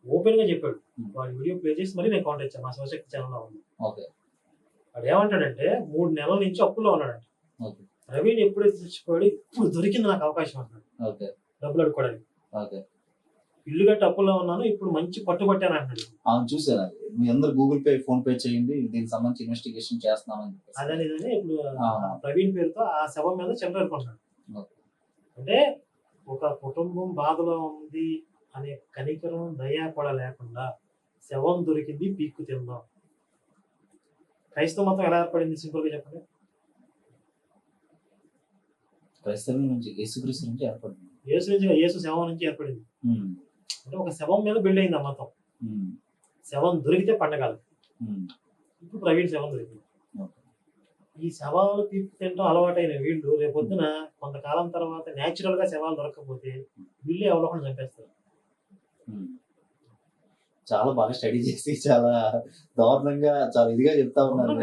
ఓపెన్ గా చెప్పాడు. వాడి వీడియో ప్లే చేసి మరీ నేను కాంటాక్ట్ ఇచ్చాను, మా శివశక్తి ఛానల్లో ఉంది. వాడు ఏమంటాడంటే 3 నెలల నుంచి అప్పుల్లో ఉన్నాడంట. ప్రవీణ్ ఎప్పుడైతే తెచ్చిపోయాడు, ఇప్పుడు దొరికింది నాకు అవకాశం అంటున్నాడు డబ్బులు అడుక్కోవడానికి. ఇల్లు కట్టి అప్పుల్లో ఉన్నాను, ఇప్పుడు మంచి పట్టుబట్టాను అంటున్నాడు. అవును, చూసాను. మీ అందరు గూగుల్ పే, ఫోన్ పే చేయండి, దీనికి సంబంధించి ఇన్వెస్టిగేషన్ చేస్తున్నామని అదని ఇప్పుడు ప్రవీణ్ పేరుతో ఆ శవం మీద చెంపేరుకుంటున్నాడు. అంటే ఒక కుటుంబం బాధలో ఉంది అనే కనికరం, దయా కూడా లేకుండా శవం దొరికింది పీక్కు తిందాం. క్రైస్తవ మతం ఎలా ఏర్పడింది సింపుల్ గా చెప్పండి. క్రైస్తవం నుంచి, యేసుక్రీస్తు నుంచి ఏర్పడింది. యేసు శవం నుంచి ఏర్పడింది. అంటే ఒక శవం మీద బిల్డ్ అయింది ఆ మతం. శవం దొరికితే పండగలు. ఇప్పుడు ప్రవీణ్ శవం దొరికింది. ఈ శవాలు పీక్కు తింటాం అలవాటైన వీళ్ళు రేపొద్దున కొంతకాలం తర్వాత న్యాచురల్ గా శవాలు దొరకకపోతే వీళ్ళే అవలోకనం చంపేస్తారు. చాలా బాగా స్టడీ చేసి చాలా దారుణంగా, చాలా ఇదిగా చెప్తా ఉన్నారు.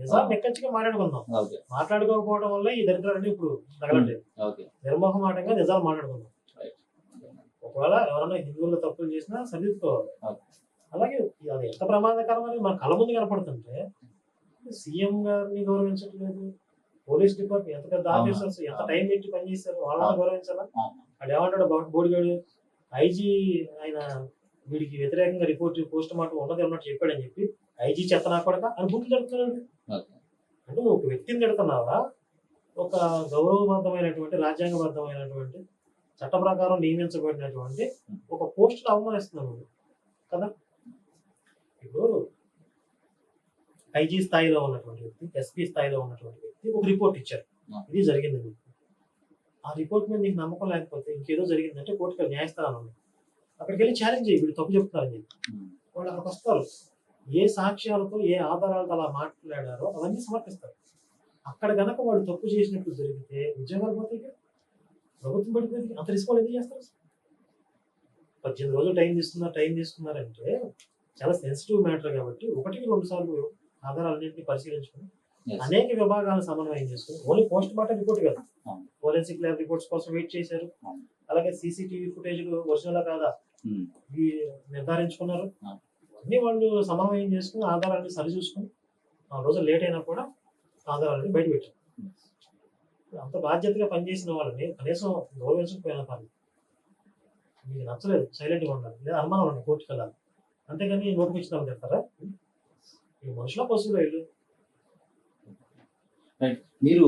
నిజాలు ఎక్కచ్చిగా మాట్లాడుకుందాం. మాట్లాడుకోకపోవడం వల్ల ఈ దరిద్రాలన్నీ ఇప్పుడు తగలట్లేదు. నిర్మోహమాటంగా నిజాలు మాట్లాడుకుందాం. ఒకవేళ ఎవరైనా హిందువులు తప్పులు చేసినా సరిదిద్దుకోవాలి. అలాగే అది ఎంత ప్రమాదకరమని మన కళ్ళ ముందు కనపడుతుంటే సీఎం గారిని గౌరవించట్లేదు, పోలీస్ డిపార్ట్మెంట్ ఎంత పెద్ద ఆఫీసర్స్ ఎంత టైం పెట్టి పనిచేస్తారు, వాళ్ళని గౌరవించాలా? వాడు ఏమంటాడు బోడిగాడు, ఐజీ ఆయన వీడికి వ్యతిరేకంగా రిపోర్ట్ పోస్ట్ మార్టం ఉన్నది ఉన్నట్టు చెప్పాడని చెప్పి ఐజీ చెత్తనా కూడా అని బూతులు తిడుతున్నాడు. అంటే ఒక వ్యక్తిని తిడుతున్నావా, ఒక గౌరవబద్ధమైనటువంటి, రాజ్యాంగబద్ధమైనటువంటి, చట్ట ప్రకారం నియమించబడినటువంటి ఒక పోస్టును అవమానిస్తున్నావు కదా. ఇప్పుడు ఐజీ స్థాయిలో ఉన్నటువంటి వ్యక్తి, ఎస్పీ స్థాయిలో ఉన్నటువంటి వ్యక్తి ఒక రిపోర్ట్ ఇచ్చారు, ఇది జరిగింది. ఆ రిపోర్ట్ మీద నీకు నమ్మకం లేకపోతే ఇంకేదో జరిగిందంటే కోర్టుకి న్యాయస్థానం ఉంది, అక్కడికి వెళ్ళి ఛాలెంజ్ చేయి, వీళ్ళు తప్పు చెప్తారని చెప్పి. వాళ్ళు అక్కడికి వస్తారు, ఏ సాక్ష్యాలతో ఏ ఆధారాలతో అలా మాట్లాడారో అవన్నీ సమర్పిస్తారు. అక్కడ కనుక వాళ్ళు తప్పు చేసినట్టు జరిగితే ఉద్యోగాలు పోతాయి, ప్రభుత్వం పడిపోయింది. అంత రిస్క్ వాళ్ళు ఎందుకు చేస్తారు? 18 రోజులు టైం తీసుకున్నారంటే చాలా సెన్సిటివ్ మ్యాటర్ కాబట్టి 1-2 సార్లు ఆధారాలన్నింటినీ పరిశీలించుకుని అనేక విభాగాలను సమన్వయం చేసుకుని ఓన్లీ పోస్ట్ మార్టం రిపోర్ట్ కదా, ఫోరెన్సిక్ ల్యాబ్ రిపోర్ట్స్ కోసం వెయిట్ చేశారు. అలాగే సీసీటీవీ ఫుటేజ్ ఒరిజినల్ కాదా నిర్ధారించుకున్నారు. అన్ని వాళ్ళు సమన్వయం చేసుకుని ఆధారాన్ని సరిచూసుకుని 4 రోజులు లేట్ అయినా కూడా ఆధారాన్ని బయట పెట్టారు. అంత బాధ్యతగా పనిచేసిన వాళ్ళని కనీసం గౌరవించకపోయినా పర్లేదు, మీకు నచ్చలేదు సైలెంట్గా ఉండాలి, లేదా అనుమానం ఉండాలి కోర్టుకి వెళ్ళాలి, అంతేగాని నోటిఫికేషన్ చెప్తారా? ఈ మనుషుల పశువులు వీళ్ళు. మీరు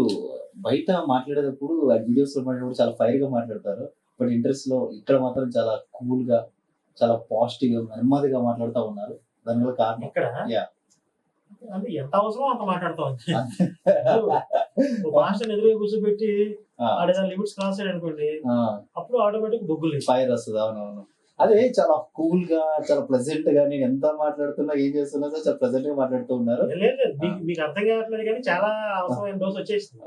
బయట మాట్లాడేటప్పుడు ఆ వీడియోస్ లో మాట్లాడేటప్పుడు చాలా ఫైర్ గా మాట్లాడతారు, బట్ ఇంట్రెస్ట్ లో ఇక్కడ మాత్రం చాలా కూల్ గా, చాలా పాజిటివ్ గా, నెమ్మదిగా మాట్లాడుతూ ఉన్నారు. దానివల్ల కారణం ఇక్కడ అంటే ఎంత అవసరం అంత మాట్లాడతాం. భాషను ఎదురుగా కూర్చోబెట్టి ఆడేదా లిమిట్స్ క్రాస్ అయ్యాడు అనుకోండి, అప్పుడు ఆటోమేటిక్ బొగ్గులు ఫైర్ వస్తుంది. అవునవును, అదే చాలా కూల్ గా, చాలా ప్లెజెంట్ గా, నేను ఎంత మాట్లాడుతున్నా ఏం చేస్తున్నా చాలా ప్లెజెంట్ గా మాట్లాడుతూ ఉన్నారు. మీకు అర్థం కావట్లేదు కానీ చాలా అవసరమైన డోస్ వచ్చేసింది.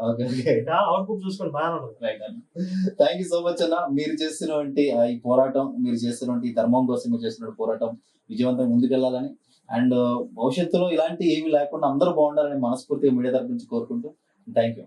అవుట్పుట్ చూసుకోండి, బాగా ఉంటుంది. థ్యాంక్ యూ సో మచ్ అన్న. మీరు చేస్తున్నటువంటి ఈ పోరాటం, మీరు చేస్తున్నటువంటి ఈ ధర్మం కోసం మీరు చేస్తున్న పోరాటం విజయవంతంగా ముందుకెళ్లాలని, అండ్ భవిష్యత్తులో ఇలాంటి ఏమి లేకుండా అందరూ బాగుండాలని మనస్ఫూర్తిగా మీడియా తరపు నుంచి కోరుకుంటూ థ్యాంక్ యూ.